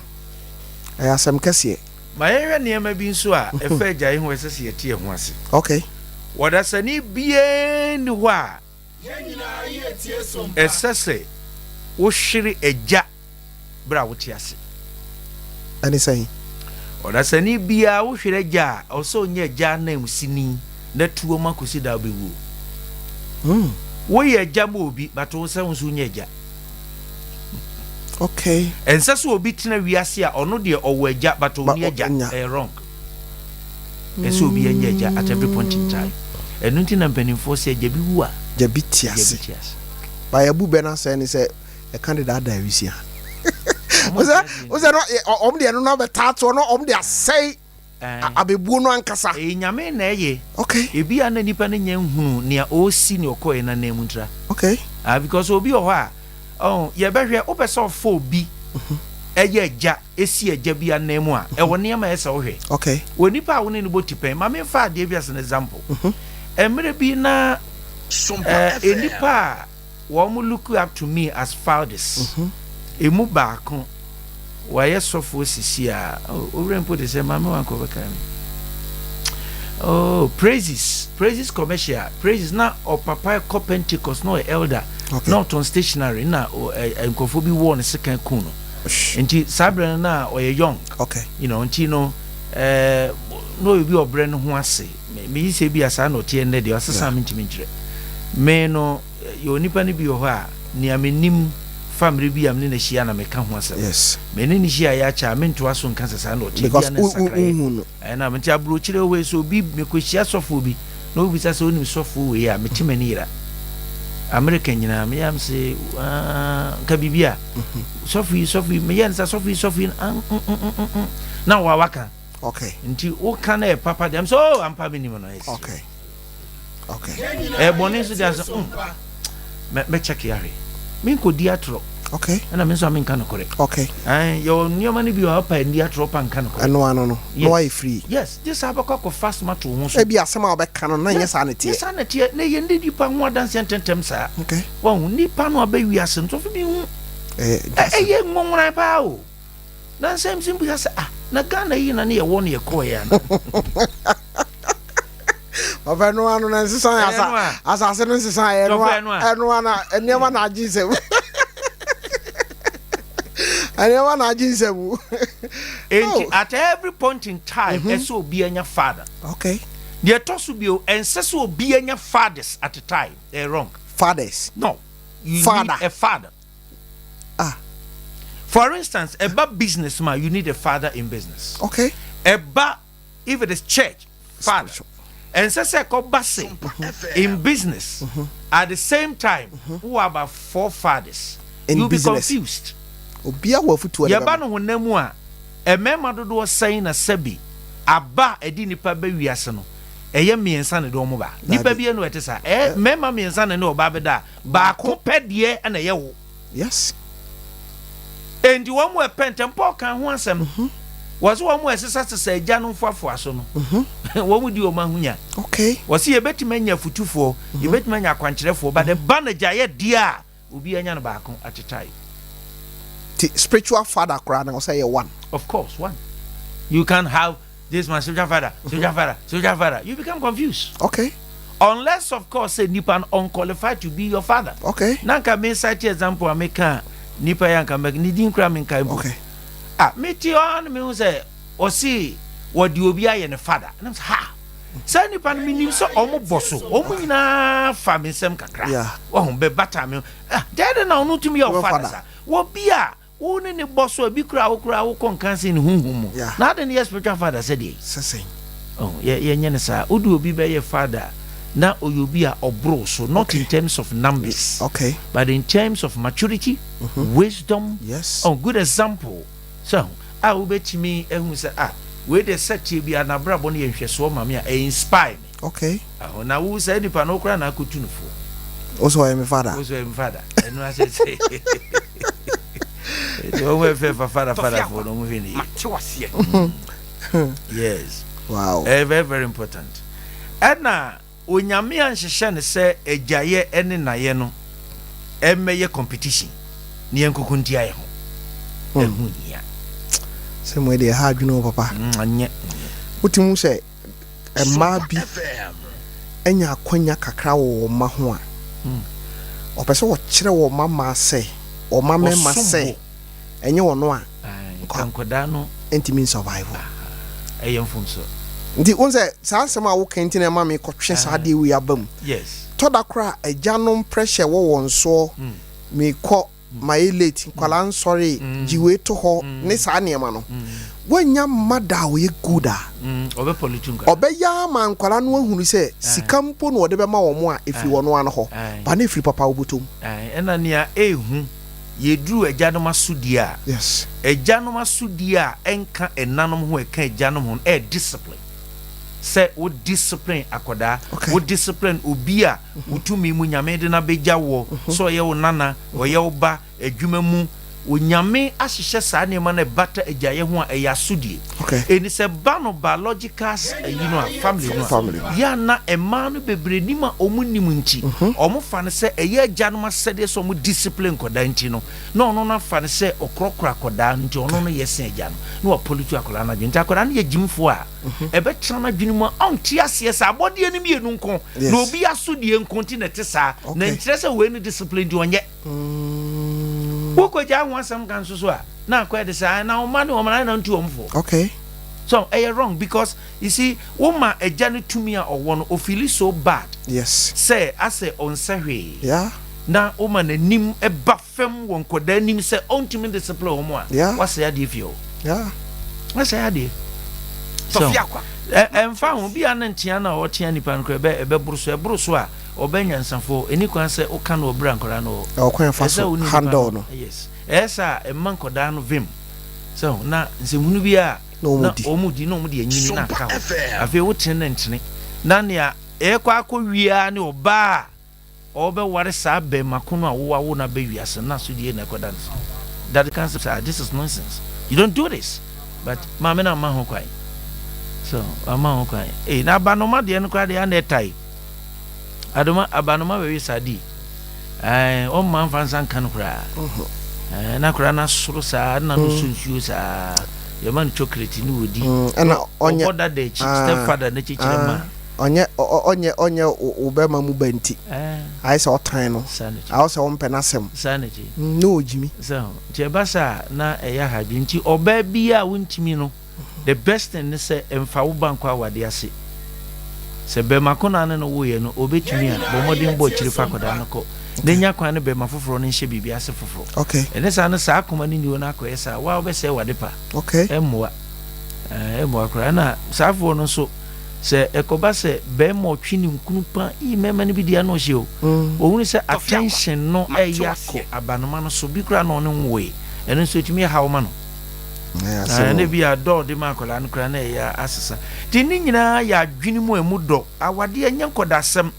ayasam kase ma yewe niema bi nso a efa gya ye ho esese ye tie ho ase okay wadasani bie ni ho a yenyina ye tie som esese wo hwere agya bra wo tie ase ani say wadasani bia wo hwere agya o so nya agya na musini na tuo makosi da bewu wo ye agya mo obi bato se wo so nya agya okay ense so obi tena wiase a ono de owo agya bato ni agya wrong ense obi nya agya at every point in time enu ntina mpanimfo se agya bi wu a jabi tiase ba ya bu be na say ni say e candidate da wisia oza no om de no na be tato no om de asai abebu no ankasa nyame na eye okay ebi ana nipa na nya hunu ne o si ne okoye na na muntra okay because obi o ho a ye behwe opeso fo obi eye agya esi agya bi anemu a e woni ma ese wo hwe okay woni pa woni ne botipen ma me fa de bi as an example emre bi na Sompa enipa wo mu look up to me as fathers emu ba kon wa yesofo sisi a orempo de se ma me wan ko beka mi oh praises commercial praises na o papa ko Pentecost no elder okay. not on stationary na enkofo bi won second kun no enti sabre na o ye young okay you know enti no no bi obre no ho ase me se bi asa no tie ne de osesa me ntimi njire me no yo nipa ne bi ho a ni Menim family bi am ne na hia na me ka ho ase yes me ne ni hia ya cha me ntoa so nka sesa no tie because na sakra na me ti abro chire we so bi me ko hia sofo bi no bi sa so ni sofo we a me ti manira American nyina me am say ka bibia Sophie me yen say Sophie na wa waka okay nti o kan e papa dem so am pa Menim no yes okay boni so dia so me check yare me ko di atro okay na me so me kan kore okay yo nyoma ni bi o pa ndi atro pa kan kore no no why free yes this abakọ fast matter ho so e bi asema obeka no na nyesa na tie na ye ndi di pa ho dance tentem sa okay wa hu ni pa no aba wi ase nto fi bi hu ye ngonwran pa o na nsem sim bi asa na Ghana yi na ye won ye ko ya na Papa no anu na nsisan asa ase no nsisan eno na enema na ajinsem enema na ajinsem at every point in time eso obi anya father okay the tosu bio enseso obi anya fathers at a time they're wrong fathers no you father. need a father for instance a businessman you need a father in business okay if it is church father and say kobase in business at the same time who are about 4 fathers in you'll business. be confused obia wa futu ya ba no honam a emema dodo saying na sabi aba edi nipa ba wiase no eye miensa ne do mo ba nipa bi eno etesa mema miensa ne oba beda ba ko pede na ye wo yes endi wo mo pentempo kan ho asem was wo mo esesa sesa agya no mfafo aso no wo mu di o mahunya okay wasi ye betima nya futufo ye betima nya kwankyerefo ba de ba na gya ye dia obi anya no ba ko atetai spiritual father kra na say one of course one you can have this man spiritual father you become confused okay unless of course say nipa unqualified to be your father okay nanka me cite example ameka nipa yanka ni din kra me kai okay meti on me hu say osi wodi obi aye ne father na ha say nipa no Menim so omo boso omo nyina fa me sem kakra wo be bata me dede na onu tumi your father wo bia wo ne boso bi kura wo konkanse ne hunhum na de ne spiritual father said ye sesen ye nyene sa odu obi be ye father na oyobi a obro so not in terms of numbers okay but in terms of maturity wisdom yes good example so I will bet me who say we the set you be an abrabo ne nhweso ma me a inspire me okay na wo say nipa no kra na kotunufo also I am father and I say don't we father for no movie yes wow very very important and na onyame anhyehyɛ ne sɛ agyaye ene naye no emeye competition ne enkokuntia ye ho ehunia se mo de ha adwene papa anye utimu sɛ emma bi enya akonya kakra wo ma ho a opese wo kyerɛ wo mama sɛ o mama ma sɛ enye wo no a kankoda no ntimi survival eyemfom so ndi unse saa nsema wo kenti na ma me kotwe saa de wi abam yes toda kra agyanom pressure wo wonso me ko my late kwala nsori jiwe to ho ne saa niema no wanya mada wo ye good a obe politunga obeya man kwala no ahunu se sikampo no de be ma wo mo a efi wo no an ho ba na efi papa wo botom ena nia ehu yedru agyanom asodi a yes agyanom asodi a enka enanom ho eka agyanom ho discipline say wo discipline akoda wo discipline obi a wutumi mu nyame de na begya wo so ye wo nana wo ye wo ba adwuma mu wo nyame ahyehye saa ne ma na bata agyaye ho a eya sodie eni se ba no biological family no ya na ema no bebre nima omunim nti omo fa ne se eya agya no asede so mo discipline koda nti no no no na fa ne se okrokra koda nti ono no yesen agya no no apolitu akola na dwenta akola na yegimfo a ebe tra na dwene mu onti ase sa abode anim ye nu nko na obi asodie nko nti na te sa na nkyere se we ni discipline di onye Woko ja ho asem kan so a na akwa de say na o ma ne o ma na ntu omfo okay so wrong because you see woman agya ne tumi a owo no o feel so bad yes say ase on sahwe yeah na woman anim e ba fam won koda anim say ontumi discipline o mo a wase ya de fio yeah wase ya de Tofiakwa emfa ho bia na ntia na o tia nipa nkra be bruso a obenya nsafo eni kwan se o kan obra nkora no o kwan fa so handle no yes esa emma nkoda no vim so na nsehunu bi a na omudi na omudi anyini na ka afi wo tene ntene na ne kwa akowia ne oba obe ware sa be makono a wo na be wiase na so die na koda no that can say this is nonsense, you don't do this, but mama na ma ho kwai so ama ho kwai na abanoma de no kwa de na etai adoma abanoma we sadi o man fansan kan kura na kura na suru sa na no sunsuo sa your man chocolate ni wodi na onye oda de stepfather na chichire ma onye obema mu banti ai se otan no ai se won penasem sanity no ojimi so je basa na eya ha bi nti oba bia wontimi no the best thing is say emfa wo banko awade ase se be makona ne no wo ye no obetumi a bo modern bo chiri fa koda no ko nenya kwan ne be mafoforo no nhye bibia ase foforo okay ene sa no sa akoma ni ni na ko esa wa obese wade pa okay emwa kra na safo no so se ekoba se be mo twini nkunu pa I mema ne bidia no hye o ohunu se attention no eya ko abanoma no so bi kra no ne nwe ene so tumi hawo ma no ne bia do de ma kola no kra na eya asesa ti ni nyina ya adwini mu emudo awade anya nkodasem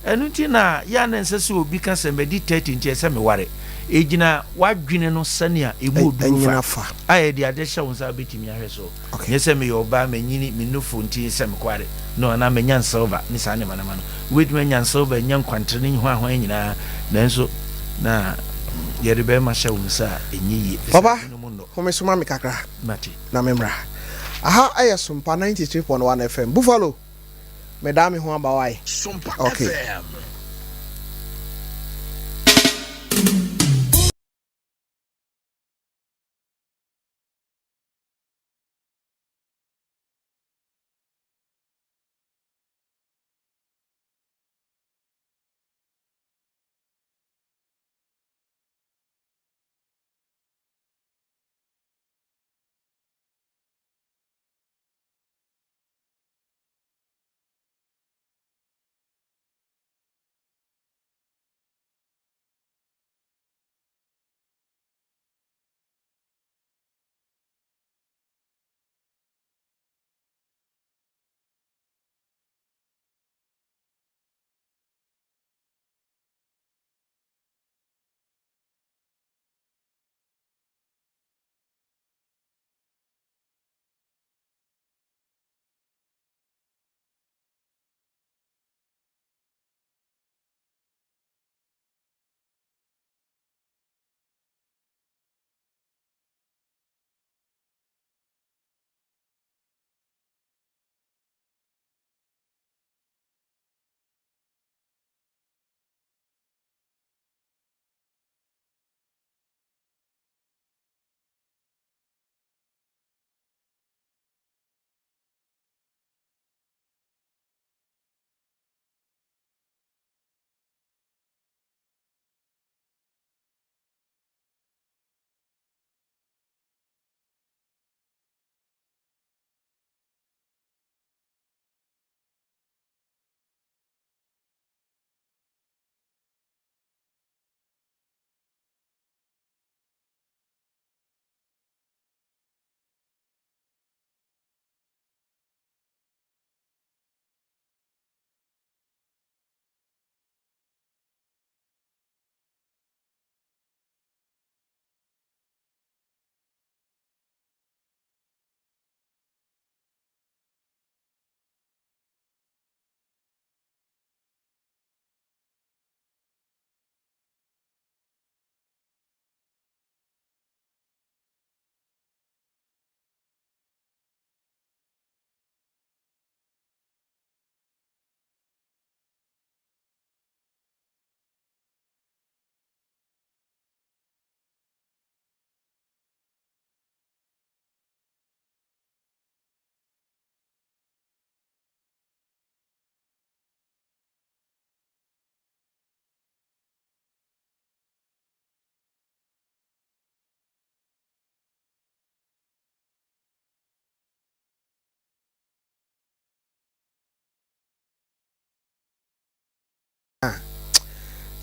enu ti na ya na nsese obi ka se medi 30 nti ese me ware ejina wadwene no sania emu oduru fa aye de ade hye wonsa betimi ahwe so nyese me yoba manyini minufu nti se me kware no na menya silver ni sa ne manama no wait menya silver nya nkwantre ni ho ahwan nyina nanso na yeri be ma hye wonsa enyi baba homesuma me kakra mati na memra aha aye Sompa 93.1 FM Buffalo medami ho abawai Sompa okay FM.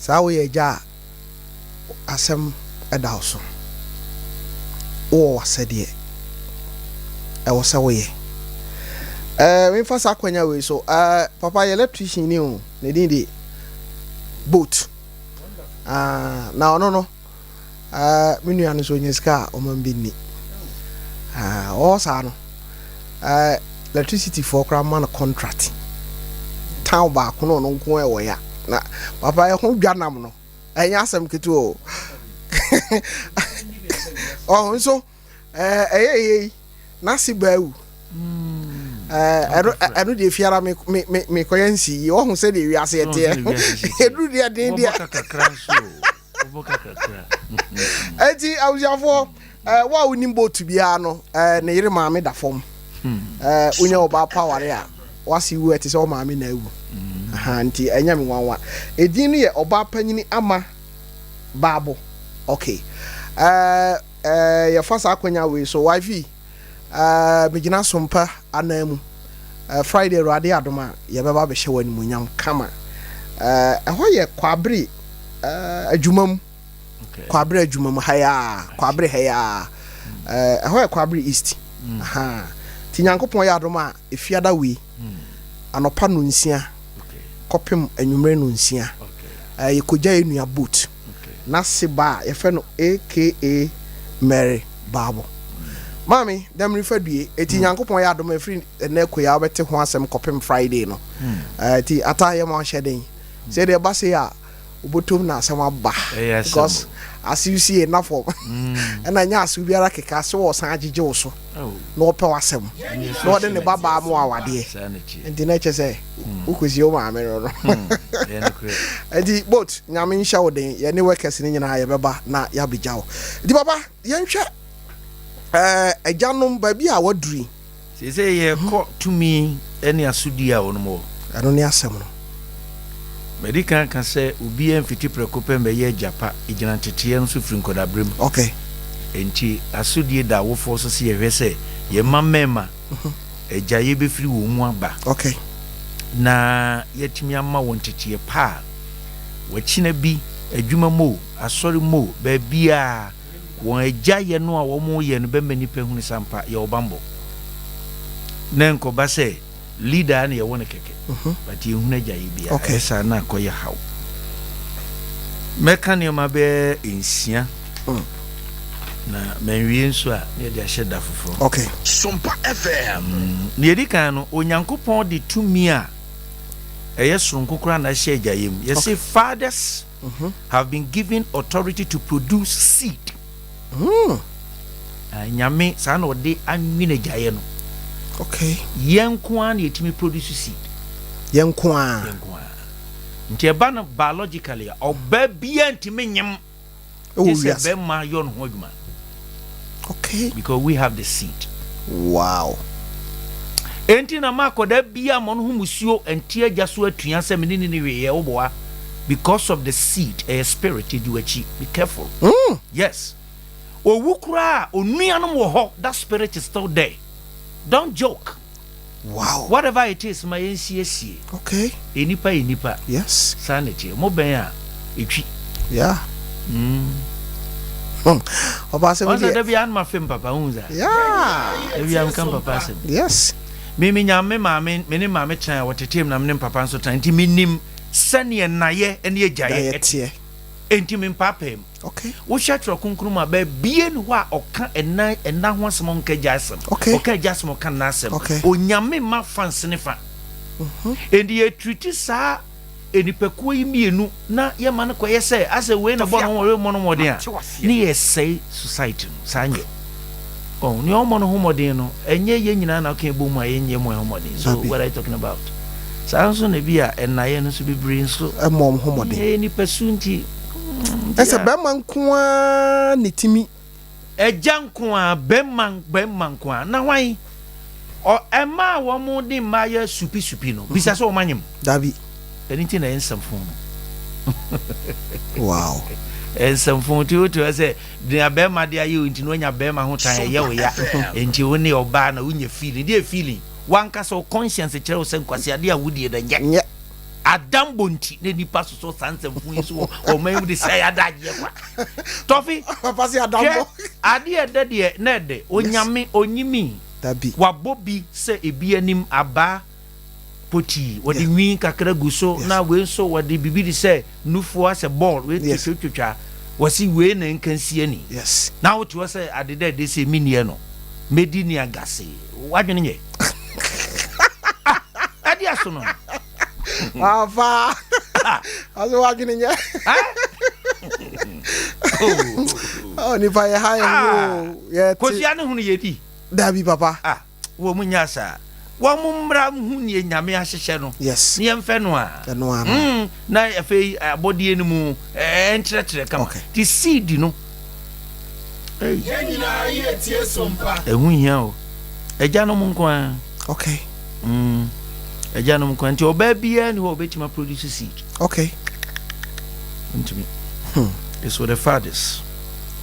saa wo ye ja asem eda so wo wasede e wo se wo ye me fa sa kwanya we so papa ye electrician ni o ne din de boat na no me nua no so nyeska o man bi ni o sa no electricity for kra contract town ba ko no nko e wo ya na papa ye ho dwanam no enya asem ketu o oh so nasi bawu anu de fiara me koyansi o hu se de wiase ete edu de den de oboka kakra eti awjafo wa unim boat bia no ne yire maame da fom unya oba power a wasi wu ete se o maame na awu nti enya me wanwa edin no ye oba panyini ama babo okay ya fasa akwanya we so wifi begina Sompa anamu Friday rade adoma ye beba be hye wani munyam kama ho ye kwabre adwumam kwabre adwumam haya kwabre haya ho ye kwabre east aha ti nyankopon ya adoma efiada we anopa no nsia kopem anwumre no nsia ye koja enua boot na seba ye fe no aka Mary Babo mami dem rifadue eti nyankopon ya adoma free na koya obete ho asem kopem Friday no ti ataye ma hyeden say de ba say a obotom na asem aba because as you see enough for and anya asu biara keka so wo san agege wo so no ope wasem no de ne baba mo awade enti na che say ukozi o ma me no enti but nyame nhya wo den ye ne workers ni nyina ye beba na ya bejawo di baba ye nhwe ejanom ba bi a waduri say ye ko to me any asudi a wono ano ne asem no medical can say ubi en fiti prekope mbe ye japa igina tete en so firi nkodabrem okay enti asudi da wo fo so se ye hwese ye mamema eja ye be firi wo mu aba okay na yetimi ama won tete pa wachina bi adwuma mo asori mo ba bia won eja ye no a wo mo ye no be mani pe hunu sampa ye obambo na nkoba se leader na ye won keke but ye hunu eja ye bia esa na koye haw mekani ma be ensia na menwie nso a ne de ahye da foforo okay Sompa FM ne di kan no onyankopon de tumi a eye sonkokura na hye eja yem ye say fathers have been given authority to produce seed nyame sa na ode anwine jaye no okay yenko an yetimi produce seed yenko a nti eba no biologically oba bia ntimi nyem yes be ma yon ho adwuma okay because we have the seed wow enti na makoda bia mo no humusuo enti agya so atuan se menini ne we ye oboa because of the seed a spirit you achi be careful yes owukura onuanom wo ho that spirit is still there don't joke wow whatever it is my NCSC okay enipa yes sanity mo ben a etwi yeah oba se we dey an ma fem papa unza yeah we am kan papa se yes me nyame maame me ne maame chan wotetem na me ne papa so tan ti menim sane naye ene agyaye etie enti me papem okay wo hwatro konkrom aba bie ne ho a oka ena ho asem nka gyasem okay oka gyasem oka nasem okay onyame ma fanse ne fa endi ye treat saa enipakuo yi mienu na ye ma ne koye say ase we na bo no we mo no modin a ne ye say society no sanye oh ni o mo no ho modin no enye ye nyina na ka ebo mu a ye nye mo ho modin so what are you talking about sanso na bia enaye no so bibiri so emom ho modin ni pesunti ese bemma nkoa netimi eja nkoa bemma nkoa na hwan o ema wo mu di maya supi no bisa so manyem dabi anything na ensamfon wow ensamfon ti o say dia bemma dia ye ntino nya bemma ho tan ye wo ya enti wo ne oba na wo nya feeling dia feeling wanka so conscience kire wo sen kwase ade a wudie da nye Adam bonti ne nipa so sanse fun so o man de say adaje kwa Tofi papa si Adambo ade ede de na ede onyame onyimi dabi wabobi se ebi anim aba poti wodi nwi kakra guso na we so wodi bibidi se nufo ase ball we twetwa wasi we na nkansi ani yes na wo to say ade de se minie no medi ni agase wadwene nye ade aso no Ava. Aso wagini nya. Oh ni fa ye high wo. Ye. Kosia ne hunu yedi. Dabi papa. Wo munya sa. Wo mumra hu ne nyame ahyehye no. Yes. Ne yemfe no a. No a. Na afei abodie no mu entretre kama. Ti seed no. Yenina ye tie sompa. Ehu hia o. Eja no mu nko a. Okay. Ejanum kwanti obabia ni wo betima produce seed. Okay. Ntimi. It's for the fathers.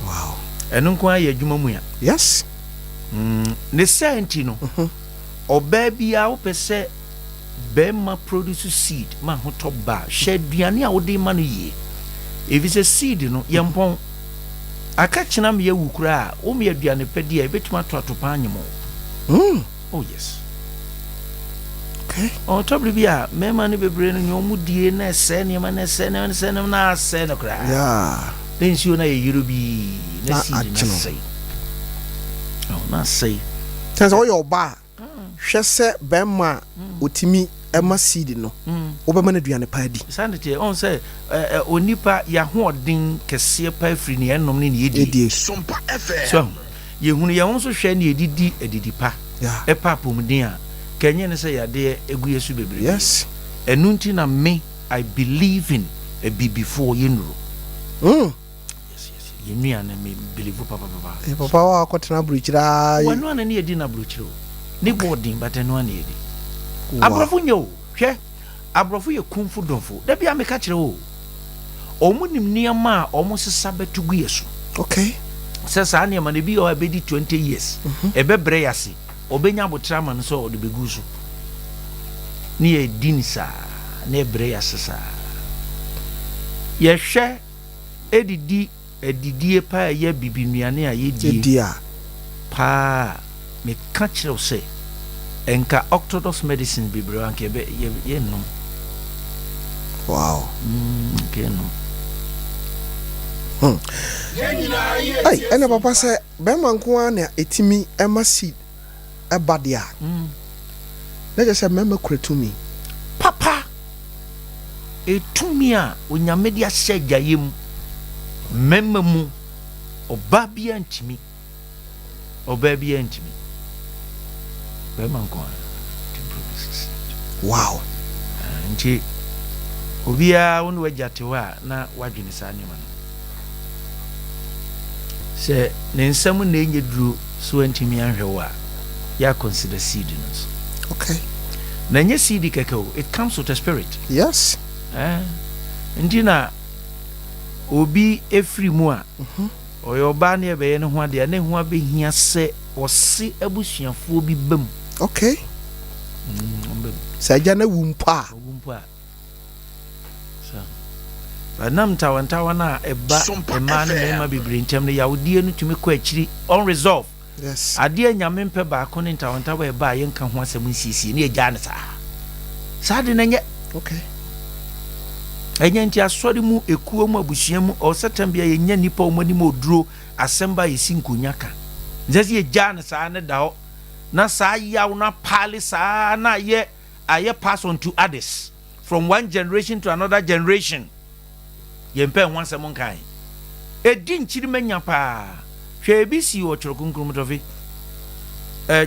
Wow. Enu kwa ye adwuma mu ya. Yes. Ne senti no. Obabia wo pese bema produce seed ma hoto ba. She duane a wo de ma no ye. If it's a seed no yempon aka kina me yewukura wo me aduane pedi a betima to atopa anyemo. Oh yes. On top of ya, mema ni bebre no nyomu die na se ne ma na se na se na kra. Yeah. Then si ona ye yurubi na si na say. Oh, na say. Tense o yo ba. Hwe se bema otimi ema seed no. Wo be ma na duane pa di. Sanity on say onipa ya hoodin kese pa afri ne enom ne yedi. Sompa FM. So, ye hunu ye won so hwe ne edidi pa. Yeah. E pa pomden a Kenya ne say yade egu yesu bebre. Yes. Enunti na me I believe in a be before yenro. Yes. Yenu na me believe papa. Papa wa kwatena bruchira. Wanu na ne yedi na bruchiro. Ne boarding but enu na yedi. Abrofo nyo, hwe. Abrofo ye kumfu donfo. Da bia me ka kire o. Omunim niam a omo sesa betugu yesu. Okay. Sesa niam na bi o abedi 20 years. Ebebre yase. Obenya botrama no so de beguso ni e dinisa na ebre yasesa ye hwe edidie pa ye bibinuane a ye die pa me ka kire se enka orthodox medicine bibro anke be ye no wow ke no ai ene papa se be manko na etimi ema seed ebadia na je se mema kuretumi papa etumi a onyame dia hyagayem mema mu oba bia ntimi bema nko wow nti obia wonu wajatewa na wadwene sa nyama no se ne nsam na enye duro so ntimi anhwewa ya consider seed. Okay. Na nye seed keke it comes with a spirit. Yes. Ndina obi efri mu a. Oyoba na ebe ye ne ho ade na ho abehia se osi abusuafo bi bam. Okay. Sa jana wumpa. So. Banam tawantawa na eba emane mema bibiri ntem ne yawdie no tumi ko akiri unresolved. Yes. Ade nyame mpe ba ko ne ntawontawa e ba ye nka ho asem nsisi ne agya ne saa de na nye. Okay. Enye nti asori mu ekuo mu abusua mu o setambia ye nya nipa o mani mu oduro asemba ye sinkonyaka nzesi ye gya ne saa ne da ho na saa yaw na pale saa na ye aye pass on to others from one generation to another generation ye mpe ho asem nkan edi nchiri manya pa hwe bisi o chorokunkrum Tofi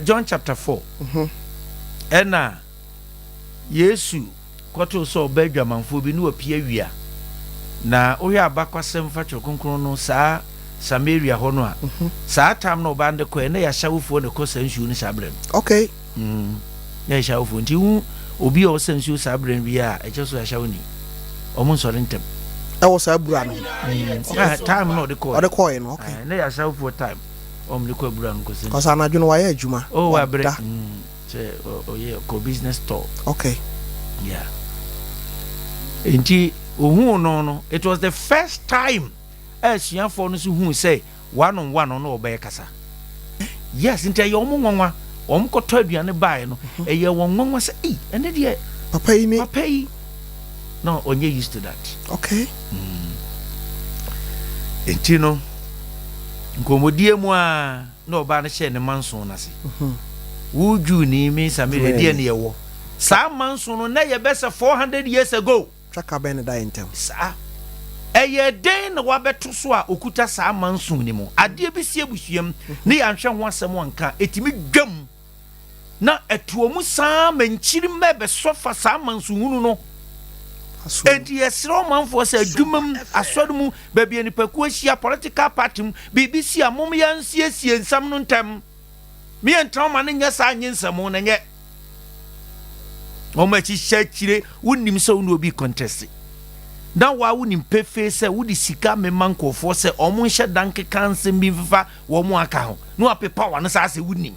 John chapter 4 ena Yesu kwato so badwa manfo bi ne opia wia na ohwe abakwasem fa chorokunkrum no saa Samaria ho no a saa tam no bande ko na ya shawufo ne ko sansu ne sabrem. Okay. Ya shawufo nti hu obi o sansu sabrem bi a eche so ya shawuni omo nsore ntem e wo sa bura no time no de ko no okay na ya shawufo time om de ko bura no ko sansu cause anadwo no wa ya adwuma o wa bre che o ye ko business store. Okay. Yeah. Enti ohu no it was the first time asuafo no so hu say one on one no obey kasa. Yes, nti ayo mo nwanwa koto aduane bae no eye won nwanwa say eh ene de papa yi no onye used to that. Okay. Enti no nkomodie mu a no ba na hye ne manso na se. Wuju ni me samire de ne yewo. Sa manso no na ye bese 400 years ago. Traka ben da intem. Sa eye den na wabeto so a okuta sa manso ni mu. Ade bi sie busuam ne ya hwe ho asem wonka etimi dwam. Na etuomu sa manchiri mebe sofa sa manso hunu no. Enti yesro manfo se adwumam asodum baabi anipaku ahia political party BBC amom yansiesie nsam no ntam me entrauma ne nya sa nyinsam no nye o ma chi chire wonim se wo no obi contest na wa wonim pefe se wo di sika me mankofo se omo nhye danke kanse bi fifa wo mo aka ho no apepa wa no sa se wonim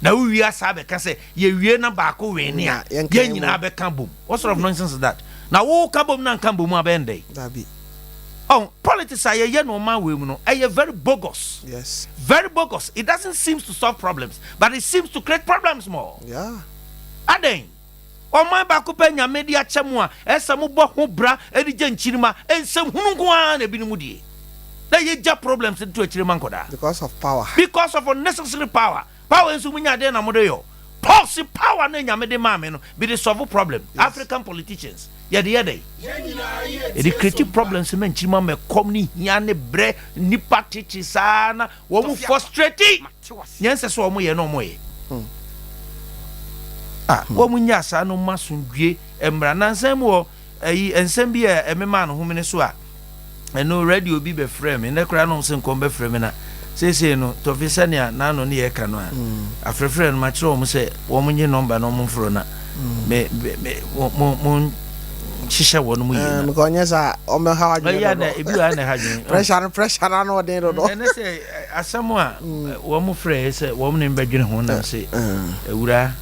na wo wi asa be ka se ye wie na ba ko we ne a ye nyina be ka bom. What sort of nonsense is that? Now, who kabom na kabom abende? Dabi. Oh, politics are ye no man we no. Are very bogus. Yes. Very bogus. It doesn't seem to solve problems, but it seems to create problems more. Yeah. Aden. O man ba ko penya media chemu a esam bo ho bra edi janchirima ensem hunu ko an ebi mu die. Na ye ja problems into achirima nkoda. Because of power. Because of unnecessary power. Power ensu munya de na modo Policy power na nyamede mame no be the solve problem. Yes. African politicians. Yede. It create problems men chima me komni hiane bre nipa titi sana wo mu frustrated. Nyense so wo ye no mo ye. Wo mu nya sa no masundue emra nansam wo ensem bi e mema no homene so a eno radio bi be frame ne kra no se nkom be frame na say no Tofiakwa na no ne ye ka no a afrefre no ma kire wo se wo munye number no mo fro na me mo shisha wo no mu ye na ko nyesa o me ha adwe ya na ebi wa na ha dwen pressure na no den do ene se asamo a wo mo frɛ se wo mo ne mbadwene ho na se ewura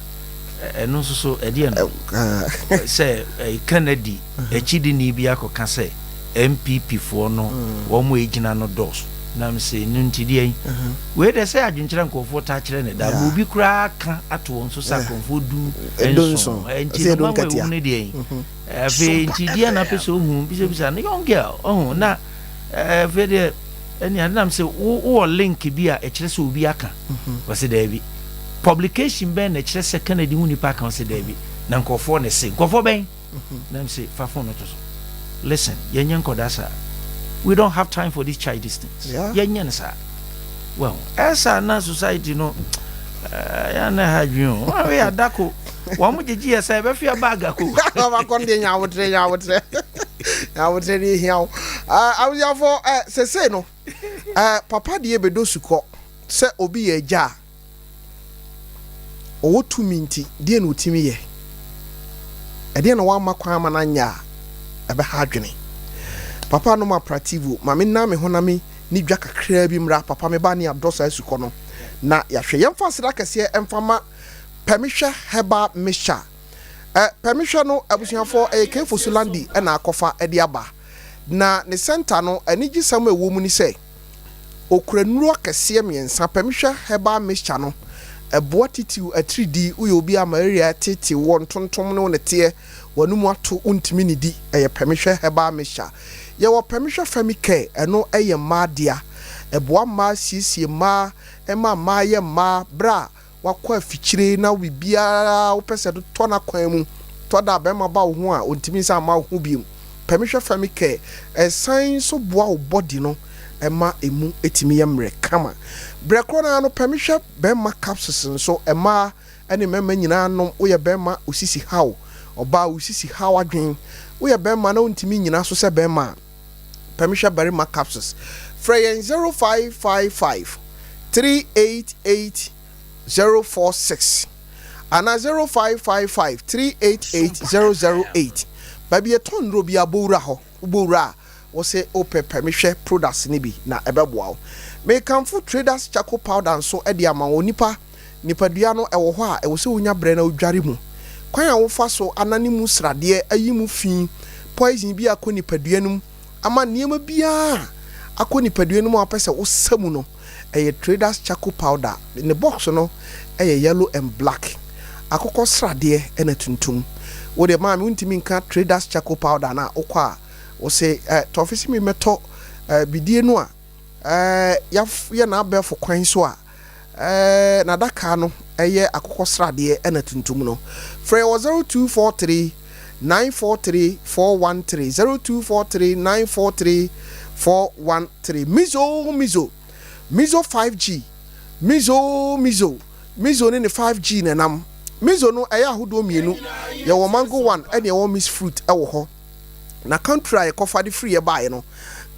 eno so ede no se Kennedy echidi ni bi akoka se MPP for no wo mo egina no dos na me say nuntidi we dey say adwenkyere nkofo ta kire ne da obi kura ka ato won so sa konfo du enso enti no ma we ne dey afi ntidi na pese ohun bisa na young girl na afi dey eni adam say wo link bi a e kire se obi aka wase da bi publication ben na kire se Kennedy hu nipa kan se da bi na nkofo ne se nkofo ben na me say fa phone no to so listen yenyen kodasa. We don't have time for these childish things. Yeah. Well, as a society, no, I know how we are dako. One would you say, if you are bag, I would say, here. I was for say no. Papa, dear Bedosuko, say, Obi a jar. O to minty, dear no Timmy. I didn't want my quamananya about hardly. Papa no ma prativo mame na me honami ni dwa kakra bi mra papa me ba ni adosa asuko no na ya hwe yemfa sira kase emfama permission heba misha permission no abusuafo kefo sulandi na akofa ede aba na ne center no anigi sam ewo mu ni se okuranuru kase miensa permission heba misha no ebo titiu a 3D uyo obi amaria titi won tontom no ne te wanumu ato untimi ni di permission heba misha ye wo permission family care eno madia eboa ma siesie ma ma ye ma bra wakọ afikyire na bibia wo pese do to na kwan mu to da be ma ba wo ho a ontimi sa ma ho biem permission family care sign so boa wo body no ema emu etimi yemre kama brekro na no permission be ma capsules so ema ene mema nyina no wo ye be ma osisi hawo oba osisi hawo adwen wo ye be ma na ontimi nyina so se be ma permission bari ma capsules Freyen 0555 388 046 and 0555 388 008 baby a ton robi abura ho ubura wo say open permission products ni bi na ebeboa me kamfo traders charcoal powder so e dia ma onipa nipadua no ewo ho a e wo se wonya bre na odware mu kwan a wo fa so anani mu srade ayi mu fin poison bi akɔ nipadua no mu ama nneɛma biara akɔ nipadua no mu apɛsɛ wo samu no traders charcoal powder in the box no yellow and black akokɔ sradeɛ ɛna tuntum wo de ma me ntimi nka traders charcoal powder na okɔ a wo se tɔfisi mi meto bidie no a ya na abɛfo kwan so a na daka no akokɔ sradeɛ ɛna tuntum no frɛ wo 0243 943 413 0243 943 413 Mizo 5G Mizo ne 5G na nam Mizo no ahodo mienu ye wo mango one e de wo miss fruit e wo ho na country e kofa de free e bae no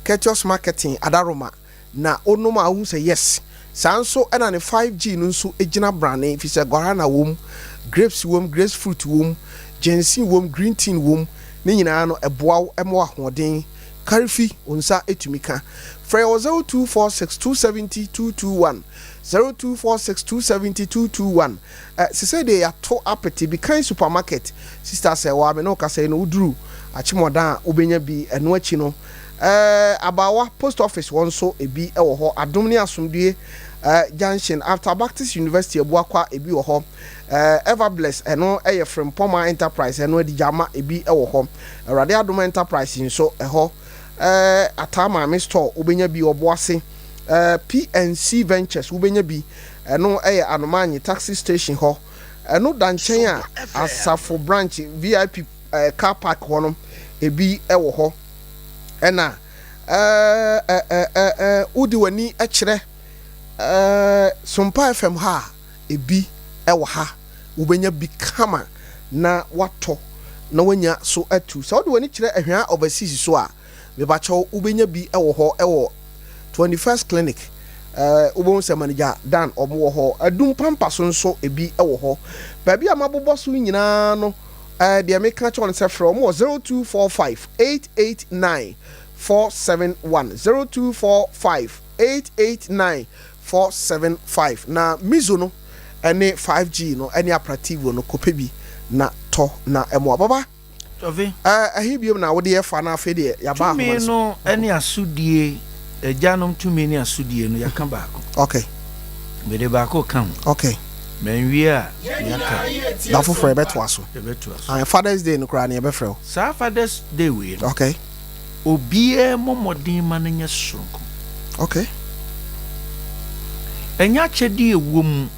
Ketchus marketing adaroma na onoma ahu say yes sanso e na ne 5G no nso egina brane fi se guarana wom grapes wom grace fruit wom ginseng wom green tea wom ne nyina no eboa emo ahoden karifi onsa etumika Frey 0246270221 0246270221 se say they are to apeti be kind supermarket sister say wa me no ka say no uduru achimodan obenya bi eno achi no abawa post office won so ebi ewo ho adom ne asomdue junction after Baptist University Abuakwa ebi wo ho ever bless eno from Poma Enterprise eno adijama ebi ewo ho Rade Adom Enterprise nso eho atama me store ubenya bi oboase PNC Ventures ubenya bi eno anomanyi taxi station ho eno danchen a Asafo branch VIP car park hono ebi ewo ho ena udi wani akire Sompa FM ha ebi ewo ha ubenya bi kama na wato na wanya so atu so udi wani kire ehwa overseas so a mebacho ubenya bi ewo ho ewo 21st clinic ubon se manager dan omo ho adum pampa so nso ebi ewo ho ba bia mabobo so nyina no de meka cho on se from 0245 889 471 0245 889 475 na mizo no ene 5G no ene apprativo no kopebi na to na emo baba Tofi ahibiom na wo de yefa na afi de ya ba ho me no ene asudie ejanom tumi ne asudie no yaka baako okay me de baako kan okay menwie a yaka da fo frɛ beto aso Father's Day no kra na ye be frɛ sa Father's Day we okay obie momodin ma nya sonko okay enya chedi ewom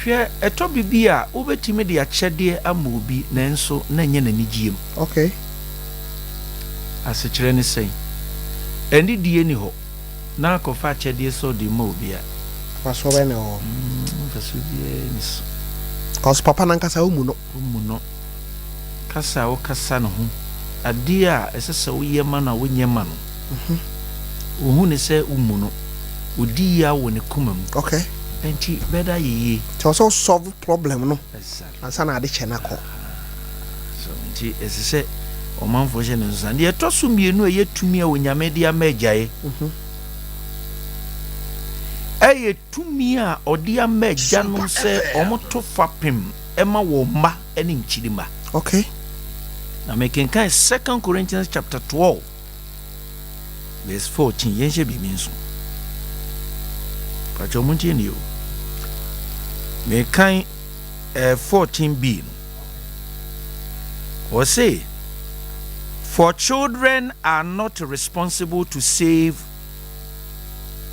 hwe eto bibia obetimi de achede ama obi nanso na nya nanigiem okay asechire ne sei eni die ni ho na akofa achede so de ma obi a paso be ne ho paso die ni so cause papa nan kasa umu no kasa o kasa no ho ade a esese wo yema na wo nyema no wo hu ne se umu no odi ya wo ne komam okay enti beda yeye to so solve problem no exactly ansa na ade chena ko so enti esese o manfo je ne nsa de to so mienu e yetumi a wonyame de amajae tumi a odi amaja no se omoto fapem ema wo mba ene nchirima okay na making kind 2 Corinthians chapter 12 verse 14 yenje bi minso pacho munti ni yo me kan 14b or say for children are not responsible to save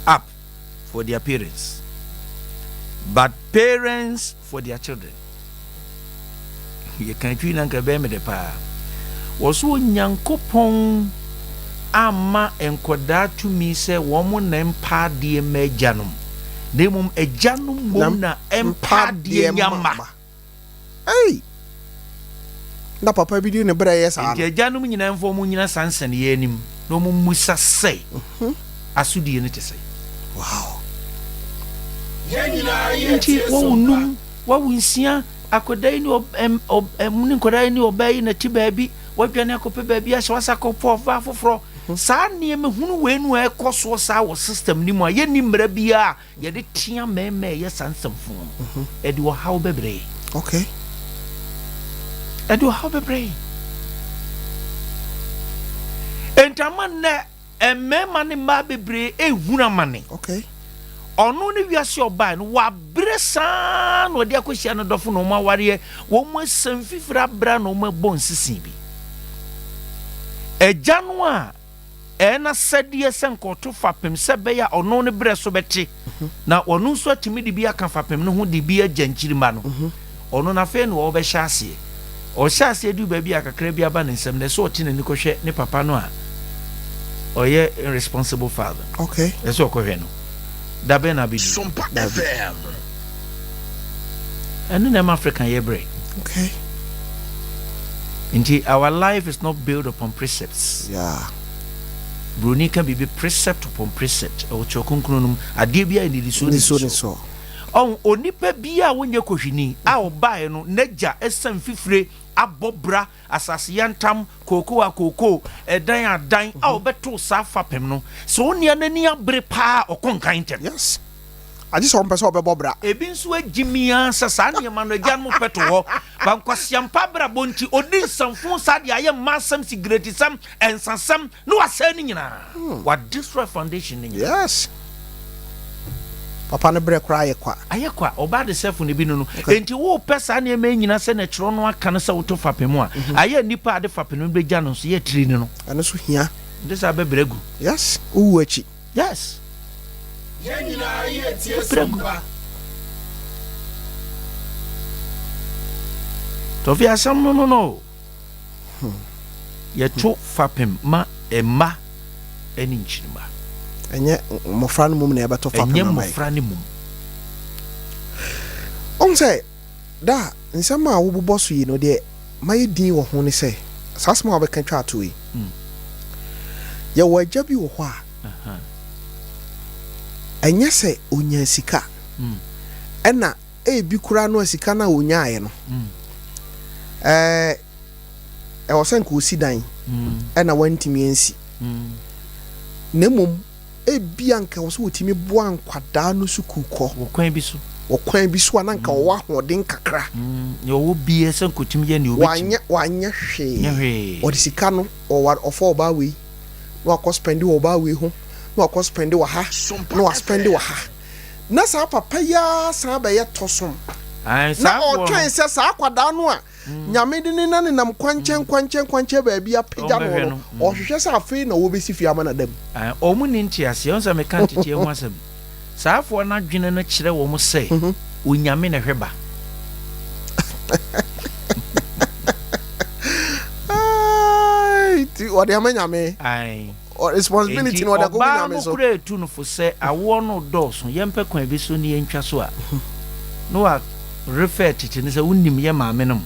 up for their parents but parents for their children ye kan twi nan ka be me de pa woso nyankopon ama enkoda tumi se wo mo na mpa de majanom nemum ejanom mom na empa de nyama hey na papa bi di ne bra yes a ejanom nyina mfo mo nyina sansan ye anim no mo musa sei asudie ne te sei wow yenti wo num wo winsia akodai ni muni kodai ni obai na ti baabi wadwane akope baabi a hwasa kopo fa foforo saa ne me hunu we nu ekoso saa wo system ni mu a ye ni mra bia ye de tia meme ye sansamfo e de wo hawo bebre okay e de wo hawo bebre entama na emema ne mba bebre ehuna mane okay ono ne wiase oba no wa bresa no de akohia no dofo no ma ware wo mu asamfifira bra no ma bon sisin bi eja no a ena sadie senkoto fapem se be ya ono ne bre so bete na ono nso atimi de bi aka fapem no ho de bi agyanchiri ma no ono na fe no wo be hya ase o hya ase du ba bi akakra bi aba ne nsem ne so otine ni kohwe ne papa no a oye irresponsible father okay eso kohwe no da be na bi Sompa FM and in African yebre okay indeed our life is not built upon precepts yeah Bruni can be precept upon precept o chokunkunum ade bia ni so on onipa bia wonye kohwini a obae no naja esam fifire abobra asase yantam koko akoko edan adan a obeto safa pem no so onia nani abre pa okonkan tem yes I just want person obebobra ebi nso agimia sasa ne ma no agya mo peto ho bankwasiampa bra bonti odin samfo sade aye masam sigreti sam ensasam no asani nyina what destroy foundation nyina yes papa ne bre kra aye kwa oba de self ne bi no enti wo pesa ne ma nyina se ne kiro no aka no se woto fapem a aye nipa ade fapem no begya no so ye tiri no ane so hia ndesa bebregu yes uwu achi yes Yenina yetie Sompa Tofiakwa no ye to fapem ma emma eni nchirima enye mofra no mum na ebeto fapem enye mofra ne mum on say da nsema a wo bobo so yi no de maye din wo ho ne say sasma obeka twa ato yi ye wo agya bi wo ho a enye se onya sika ena ebi kura no sika na onya aye no e wo sen ko si dan ena wantimi ensi nemum ebi anka wo so wotimi bo ankwada no su kukọ wo kwan bi so ananka wo ahoden kakra yo wo bi esen kotim ye ne obi wanya hwe o de sika no o wa ofo ba we no akọ spend wo ba we ho no akọ spend wo ha no spend wo ha na sa papa ya sa ba ye tosom na o twen se sa akwada no a nyame de ne na ne nam kwanche ba bia pega no o hwehwe sa afi na wo besi fi ama na dam o mu ni ntiase on sa me kan tete ho asem saafo na dwene no kire wo mu se onyame na hweba ai ti o de amanyame ai or responsibility no da ko nyame so ba mo kure tu no fo se awo no dɔɔso yempe kwan bi so ne yentwa so a no a refer tete ne se unnim ye maame no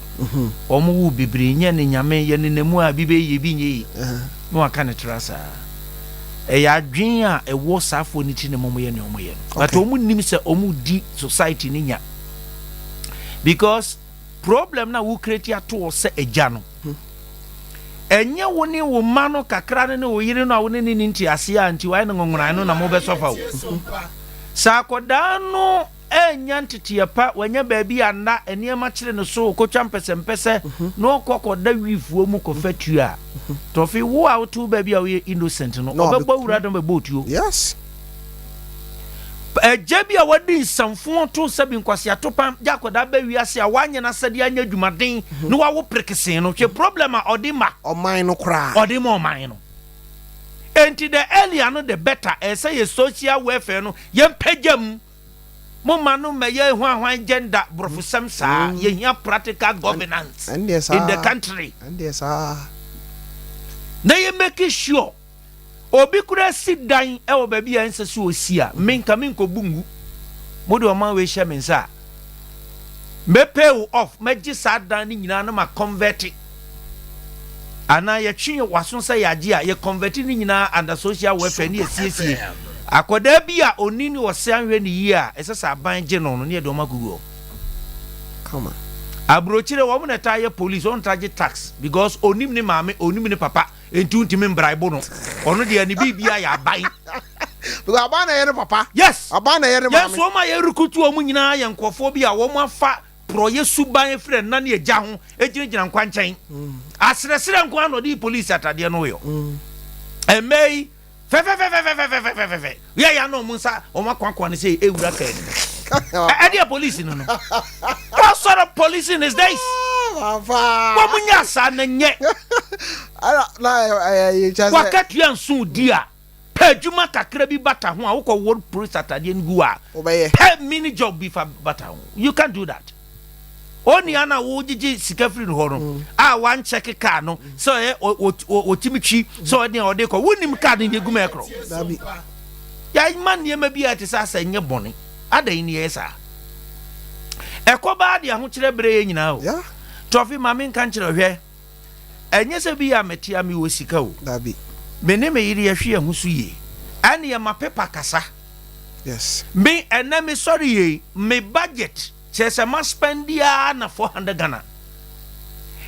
omo wu bibiri nye ne nyame ye ne nemu a bibe ye bi nye no aka ne trasa e ya dwen a e wo safo ni ti ne momo ye ne omo ye but omo nim se omo di society ni nya because problem na wo create ato se eja no enye wo ne wo ma no kakra ne wo yire no a wo ne ni nti ase a nti wai ne ngongran no na mo be sofa wo sa koda no enya ntete pa wanya baabi anda eniema kire no so kotwa mpesempese no kokoda wifuo mu kofatu a tofi wo a wotu baabi a we innocent no obegba wura don be botuo yes ejebi a wadi samfo to sabi nkwase atopa jakoda ba wiase a wanye na sade anya dwumaden no wa wo prekesen no hwe problem a odima oman no kra odima oman no enti the earlier no the better e say ye social welfare no yempagam mo manu me ye hwan gender brofusam sa ye hia practical governance in the country and yes na ye make sure obi kura sidan e wo ba bia nsese osi a menka bungu mode o man we hye mensa me pay off magi sadan ni nyina na ma convert ana ye twi waso sa yaje a ye convert ni nyina under social welfare ni esiesie akoda bia onini wo se anhwe ni yi a esesa ban je no ne de o magugo come on abrochire wo na taye police on charge tax because onim ni mame onim ni papa entu ntimi mbraibo no ono de ani bibia ya ban because abana ye papa yes abana ye mame yes wo ma ye rukutu o mu nyina ye nkofo bia wo mu afa proye suban frɛ na ne agya ho ejinagina nkwankyɛn asresere nkwan no di police atade no yo Emei fe ya no munsa o makwankwa ne say ewura ka ni e police no what sort of policing is this what munya sa na nye wakati ansu dia pejuma kakra bi bata ho a wo ko world police atade ngu a pe mini job bi fa bata ho you can't do that oni ana wo gigi sika free no ho no a wan check car no so o timitwi so oni o de ko wonim car ni gu mekro ya man ye ma bi atisa sa nye boni adan ni yesa ekoba de ho kire bre nyina o Tofi mama nkan kire hwe enye se bi ya metia mi wo sika o dabi Menim yiri ya hwe ahusu ye ani ya mapepa kasa yes me enemy sorry ye me budget chese ma spend ya na 400 Ghana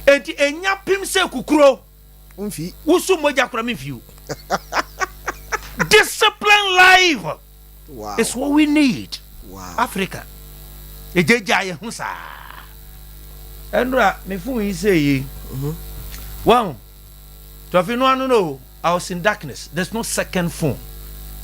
enti enya pim se kukuro mfi wusu moja kura mfi discipline life wow it's what we need wow Africa ejeja ye hu sa endra me fu yi say ye wow Tofi no anu no I was in darkness. There's no second phone.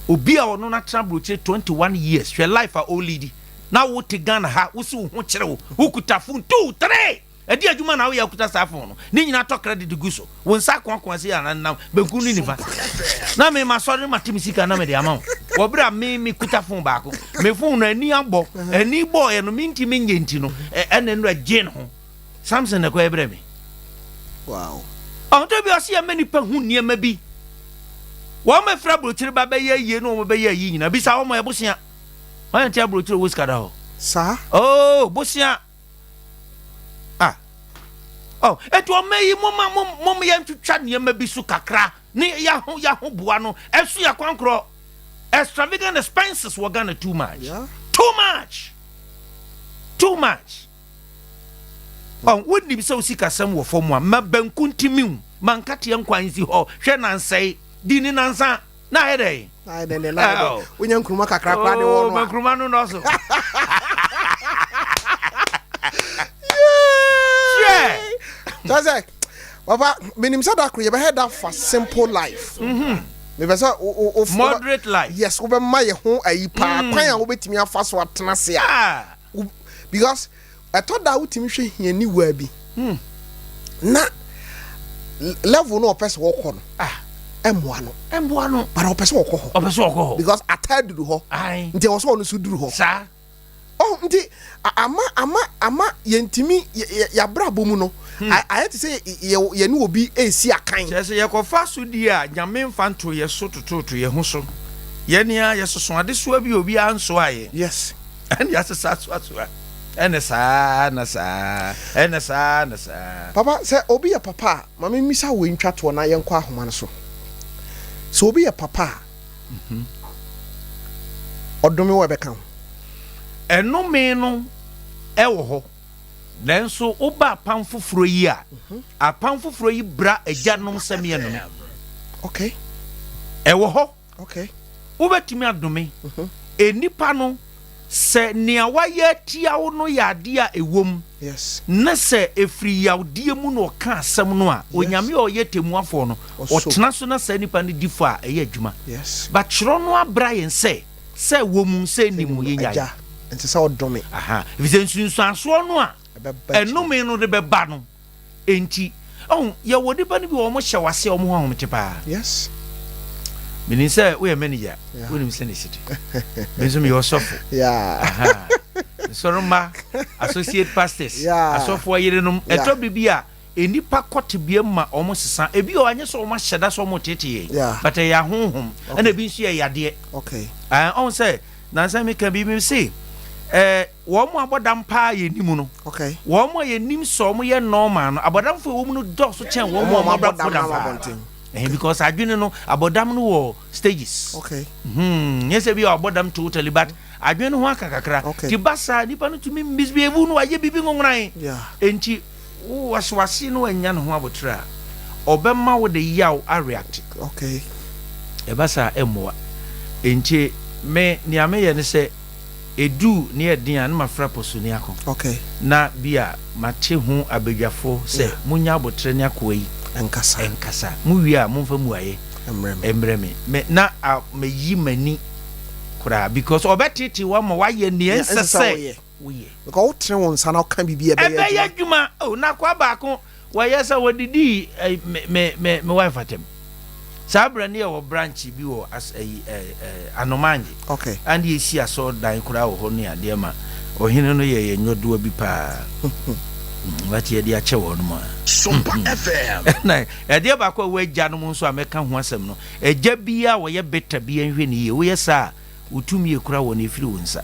Obi a ono na trouble 21 years. Your life are old lady. Now what te Ghana ha wo si wo ho kire wo. Wo kuta phone 2 3. Edi adwuma na wo ya kuta sa phone no. Ni nyina to credit guso. Wo nsa kwankwan se ya na benku ni nifa. Na me ma sorry matimisika na me de ama. Wo bra me kuta phone ba ko. Me phone na ani abo. Ani bo ye no minti nyenti no. Ene no agye ho. Samson na ko ebre me. Wow. To be osi amani pa hu niema bi. Wa ma fra brochiri ba be ye no mo be ye yi nyina bisa wo mo ebosia. Wa ntia brochiri wo skada ho. Sa? Oh, bosia. Ah. Oh, eto meyi mo ye ntwitwa niema bi su kakra. Ni ya ho bua no. Esu ya kwankro. Extravagant expenses were gonna too much. Yeah. Too much. Oh, wouldn't be so sick as some were for more. Ma benkuntimium, mankati yankwanzi ho, shenansay, dini nansa, na hede. Na hede, na when young Krumaka crap, oh, Makrumano also. Yeah. That's it. Papa, Menim said that you ever had that for simple life. Of moderate life. Yes, over my home, a pa, quite over to me a fast what Tanasia. Because I thought that would me show anywhere be. Na level no person walk on. M1. But I person walk. Because I tired do ho. Aye. There was one who do ho. Sir. Oh, ama yentimi ya brabo mu no. I had to say ye no obi e si akan. Yes, ye ko fa so di a nyame mfanto ye so to ye ho so. Ye nia ye so ade so abi obi anso aye. Yes. And yes so. Enesa. Papa say obi ya papa, mama misa we ntwa to na ye nkwa ahoma so. So obi ya papa. Odome we beka ho. Eno me no ewo ho. Nanso oba apam foforo yi a, apam foforo yi bra agyanom seme no. Okay. Ewo ho. Okay. Obetimi adome. Enipa no se nia waye tia wo no yade a ewom. Yes. Na se efri yawde mu no ka asem no a onyame oyɛ temuafo no otena so na se nipa ne difo a ɛyɛ adwuma. Yes. Ba kyero no abra yen se wom se nimu yenya. Enti se odome. Aha. Vizensunsu aso no a enome no de beba no. Enti ye wodi ba ne bi wo mo hye wase wo mo ho metepa. Yes. Meaning say we are manager. We nim send city. Meaning me yourself. Yeah. Aha. Soroma associate pastors. Yeah. Asofo yerenom eto bibia enipa kote bia ma omo sesa. Ebi o anye so omo hyeda so omo tete ye. But ya honhom. And ebi nso ye yade. Okay. On say na say me kan bi me say wo mo abodam pa ye nimu no. Okay. Wo mo ye nim so omo ye normal no. Abodam fo wo mu no do so chen wo mo abodam. Because I didn't know about them no stages. Okay. Yes, we are about them totally, but I didn't know what kakra. Okay. Tibasa, nipa to me misbehave no aye bibi ngrai. Yeah. Enti was no enya no ho abotra. Obema wo de yaw a react. Okay. Ebasa emwa. Enti me niame ye ne se edu ne edian ma fra posuni akọ. Okay. Na bia mate ho abadwafo se munya abotre ne akọ yi. Enkasa muwia mumfa muaye embreme me na me yi mani kura because obetiti wa ma wa ye ne nsese we because what train won sana kan bibi e be ya adwuma oh na kwa ba ko wa yesa wodidi me wife atem sabra ne wo branch bi wo as anomanje okay and ye si aso dan kura wo ho ne ade ma ohene no ye nyodo bi pa what ye dia che wo no ma Sompa FM na ade ba ko we gya no nso ameka ho asem no egya bia wo ye beta bia nhwe ne ye wo yesa utumi e kura wo ne firi wo nsa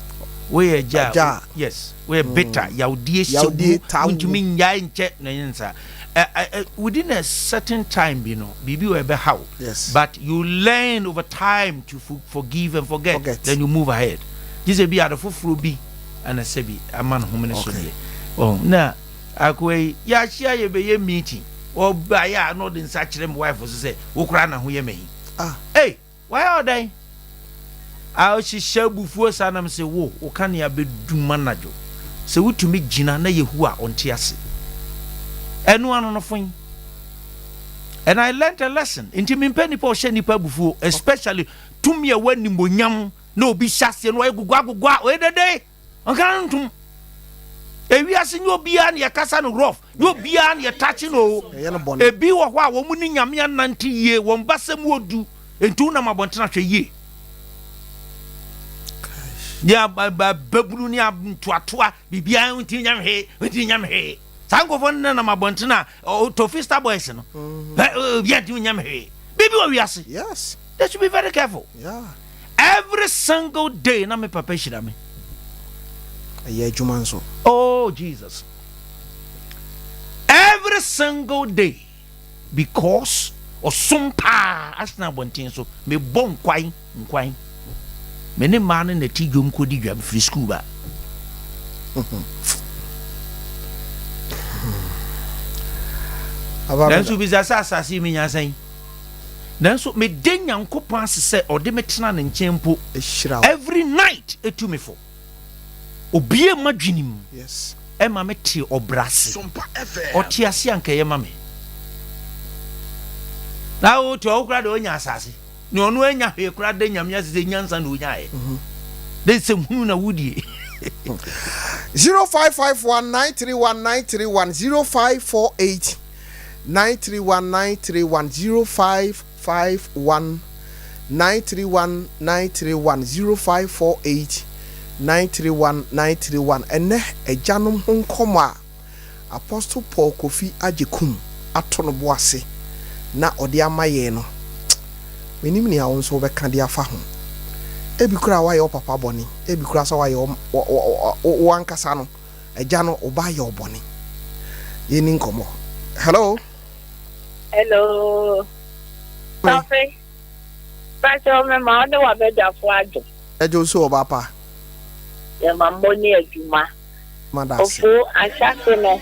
we gya yes we beta yaudie untumi nya nche na nsa within a certain time bibi we be how yes but you learn over time to forgive and forget then you move ahead this be ada foforo bi ana sebi aman homene so die oh na akwe ya hia ye be ye meeting o ba ya no den sa kire me wife so say wo kura na ho ye mehi hey why are they a she shabufuo sanam se wo ka ne abeduma najo se wutumi gina na yehu a onte ase enu anu no fun and I learned a lesson inti me mpani pa o hye nipa bufuo especially tumi e wani monyam na obi hyase no agugwa o edede onkan ntum ewi ase nyo bia na yakasa no rough nyo bia na yatachi no ebi wo ho a wo mu ni nyame anante ye wo mbasam odu entu na mabontena hwe ye ya babulu ni abtuatua bibia unti nyam he sango fon na mabontena Tofista boys no bia unti nyam he bibi wo wiase yes they should be very careful every single day na me papa shira me aye jumanso oh Jesus every single day because of Sompa asna bontin so me bon kwan Menim man na ti dwom ko di dwam free school ba nanso bi za asase mi nyasan nanso me denya nkopon asese ode metena ne nkyempo every night etu me fo obie madwinim yes ema me te obrase oti ase anka ye ma me na o to okra de onya asase ni onu enya hwe kura de nyamya se nyansa na onya e de se hu na wudie 0551931931 0548931931 ene ejanom honkom a Apostle Paul Kofi Ajekum atono boase na ode amaye no Menim ni awon so be kan dia fa ho ebi kura wa ye papa boni ebi kura so wa ye o ankasa no eja no oba ye oboni ye ni nkomo hello Tofi Pacho me ma de wa be da fo ajo ejo so oba pa ye ma mboni adwuma madase ofu asase no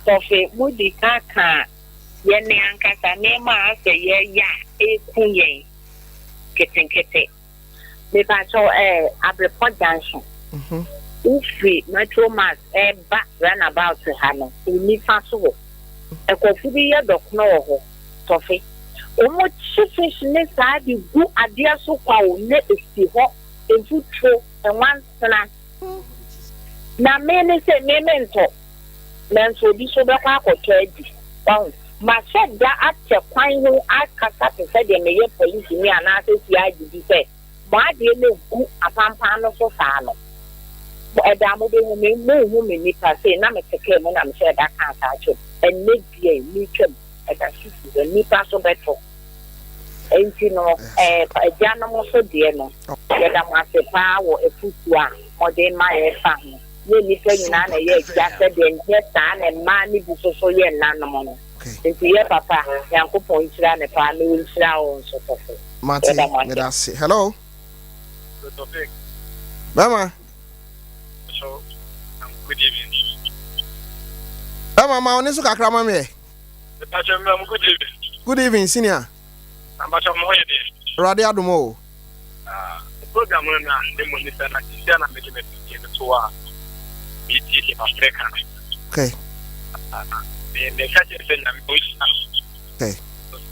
Tofi mudi kaka ye ne ankasa ne ma ase ye ya ekunye ketenkete me Pacho Abreport Junction ufi metro mass ba runabout ha no ni fa so ekofu bi ye dokno ho Tofi omo chifish ne sa di gu adia so kwa o ne esi ho entutro enwansana na me ne se me mento nanso bi so be kwa akoto adi ma sheda atche kwan ho akasa te se de meye police ni ana se si agidi se ma de ne gu apampa no so fa no eda mo be hu me ni pa se na me teke mo na me sheda kan sa acho enne bia ni twem eda sisi ni pa so beto enti no ejana mo so de no yeda mo asepa wo efutu a modern ma ye fa ho ye ni pe nyina na ye ja se de nye ta na ma ni bu so ye nanom no enti ye papa yankopon chira ne pa no chira o so tofo Martin medase hello mama so good evening mama oni so kakra ma me Pacho me good evening senior Pacho mo ye de radio adomo program na de mo ni sana kisia na me me to wa BT Africa okay me catch it na me okay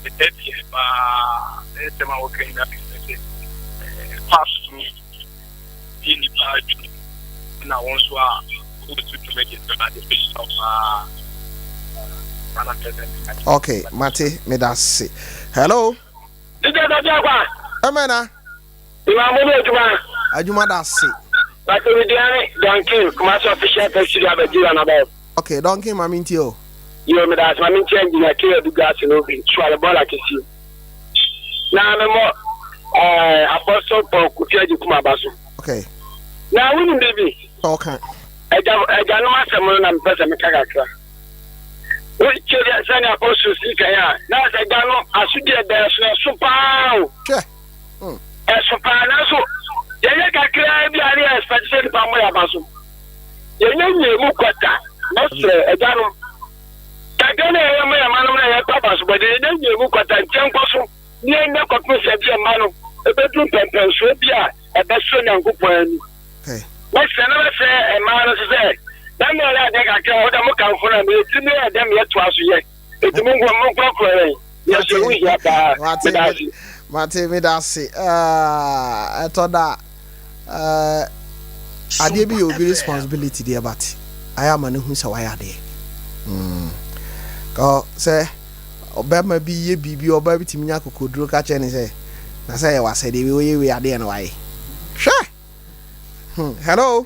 the 30 It's my working that business. Pass through in the party. And I want to make it about the fish of okay, Mate, me that's see. Hello. Amena. Ajuma that's see. But we Donkey, commercial official festival about. Okay, Donkey, Mamintio. You know that I'm changing a clear to gas and open. Try the ball like you. Now I'm more apostle for Kutia Kumabasu. Okay. Now we baby. Okay. I don't know someone I'm present. We children send apostle Sikaya. Now I don't know. I should get there. Super. Sure. Super. Yeye kakra bi ari expectation pa mo ya baso. Yeye nyemu kwata. No sre ejanu. Kakana yeye mo ya manu na ya pa baso, but yeye nyemu kwata nkenkoso. Ni enye kotu se bi manu. Ebedu pempen so bia ebeso nyankopon ani. Okay. No sre na se e manu se. Dan no la de kakra o da mo kan funa me timi e dem ye to aso ye. Etimu ngwa mo kwakwa. Yes we ya ba. Mate me that's see. I thought that I did be your responsibility there, but I am an who's a wire there. Go say, Obama be ye baby or baby Timiaco could look at and say, I say, I said, we are there and why. Sure. Hello.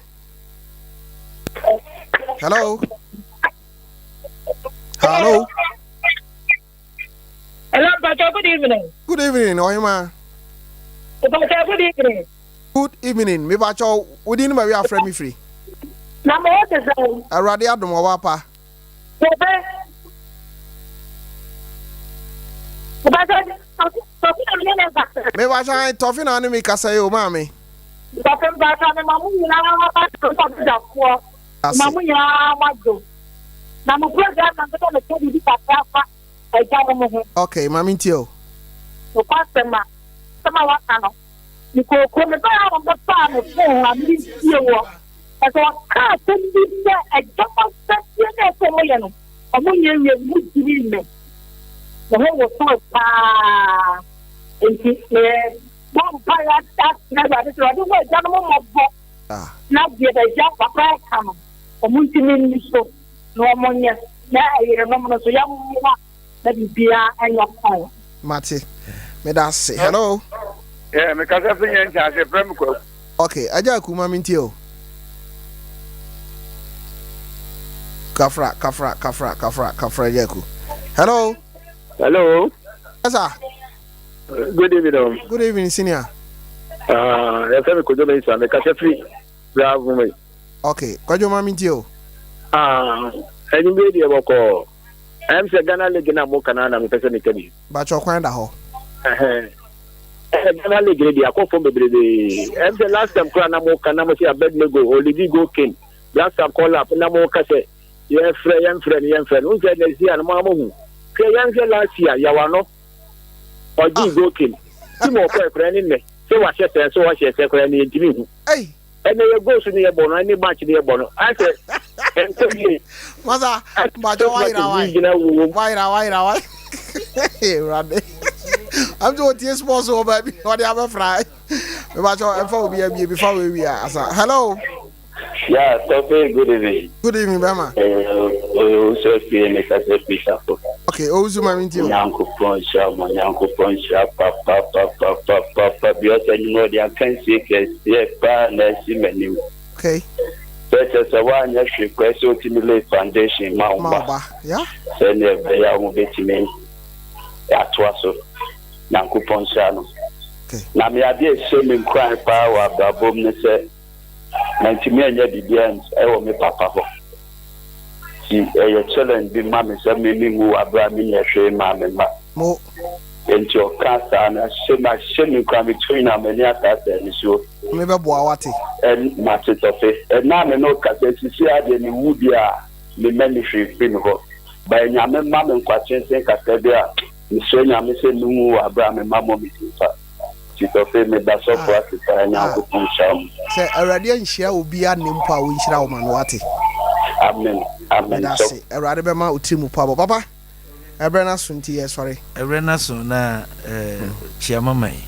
Hello. Hello. Hello, Pacha, good evening. Good evening, Oima. Pacha, good evening. Good evening. Me bacho within my way friend me free. Number what is that? I rather do my wapa. Me bacha toffee na me kasa yo mami. Okay, mami tio. Because when the guy on the farm is born, I'm this year. As I can't send this a jump set you among you would be me. The whole was so far. And he said, one pirate that never is rather well done. Not get a jump of right come. A multi so no ammonia. Now I remember so young that is beer and your phone. Matty, may I say hello? Yeah, me kasa finya ncha se prem ko. Okay, aja ku mami ntio. Kafra jaku. Hello. Hello. Yes, sir. Good evening. Good evening, senior. Ya fẹ́ mi ko jo me isa me kasa free. Bravo me. Okay, kwajo mami ntio. Eni be die boko. Em se Ghana League na mo kana na me pese me kani. Ba cho kwan da ho. Ghana League dey akọ from bebrebe. Em the last time kura na mo kana mo say Abednego Oligi go king. Last time call up na mo ka say ye friend. Who say next year na mo amohu. Ke yan last year ya wa no. Oji go king. Ti mo ko ekra ni ne. Say wa share so wa share ekra ni ntimi hu. Hey. And you go to the bono, any match near bono. I said, Mother, but why? I'm doing this possible, baby. What do you have a fry? Before we are. Hello. Yeah, Sophie, good evening. Good evening, Mama. Okay, Ozuma into Uncle Ponsha, my Uncle Ponsha, Papa, because you know they can see yes, Menim. Okay. That is a one yes, request to stimulate foundation, Mamba. Yeah. Send a young bit me. That was so. Uncle Ponsha. Okay. Now, me, I did swimming crying power, but boom, said. 90 million Bibians, I will make Papa. See, a challenge be mammy, some meaning who are blaming a shame, mammy. More into your cancer and a shame come between them and yet, and so. Maybe Boawati And Master of it. And now I know Cassette, see, I didn't would be the ministry film. By Yaman Mam and Quatin Saint Castabia, the son of Miss Numu, Abraham and Mamma. She's a famous that's all for us and Uncle Ponsha. Say a radiant share will be an impa which Rauman Wati. Amen. That's it. A radibema utimu papa. Ebrena sunti yes sorry. Ebrena so na chiama mai.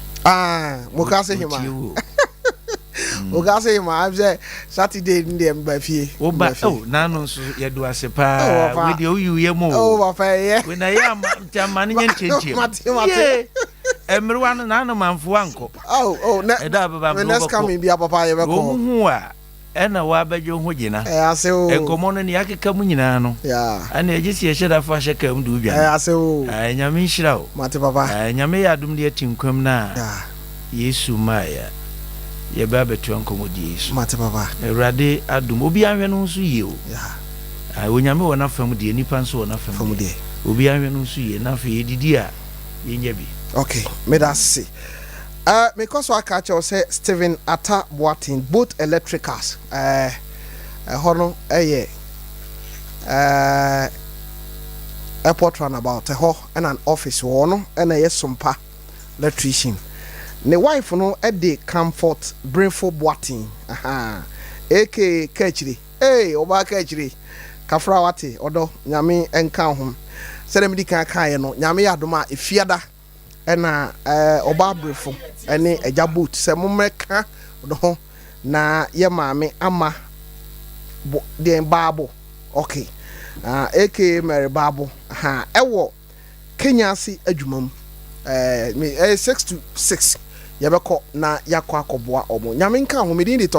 Mukase hima. Mukase hima abze Saturday ndi mba fie. Wo ba na no so ye do ase pa we de oyu ye mo. Ba fa ye. We na ya ma ne ncheche. Mate. Emruwa no na no manfo anko. Na. Eda baba mbo. Next coming bi papa ye be ko. Hu a ena wa bajo ho gina. Ase o. Enkomo no ne yakeka mu nyina no. Ana ejisi ye sheda fa sheka mu du bia. Ase o. Nyame nhyira o. Mate papa. Nyame ya dum de atinkwam na. Yesu maya. Ye ba betu ankomo di Yesu. Mate papa. Ewrade adum obi anhwe no nso ye o. Onyame wona fam de nipa nso wona fam de. Obi anhwe no nso ye na fa ye didi a ye nya bi. Okay, me that see. Because I catch you say Stephen Atta Boating, both electricals. Hono airport runabout and an office one and a Sompa electrician. The wife no at the comfort brainful Boating. AK Ketchri. Hey, Oba Ketchri. Kafrawati, odo Nyami enka hom. Sedem di kan no Nyami adoma efiada. Ena oba brefo ene eja boot se momeka do na ye maame ama de babo okay AK Mary Babo ewo Kenya si adwumam 6 to 6 ye beko na yakọ akọboa omo nyame nka ho medin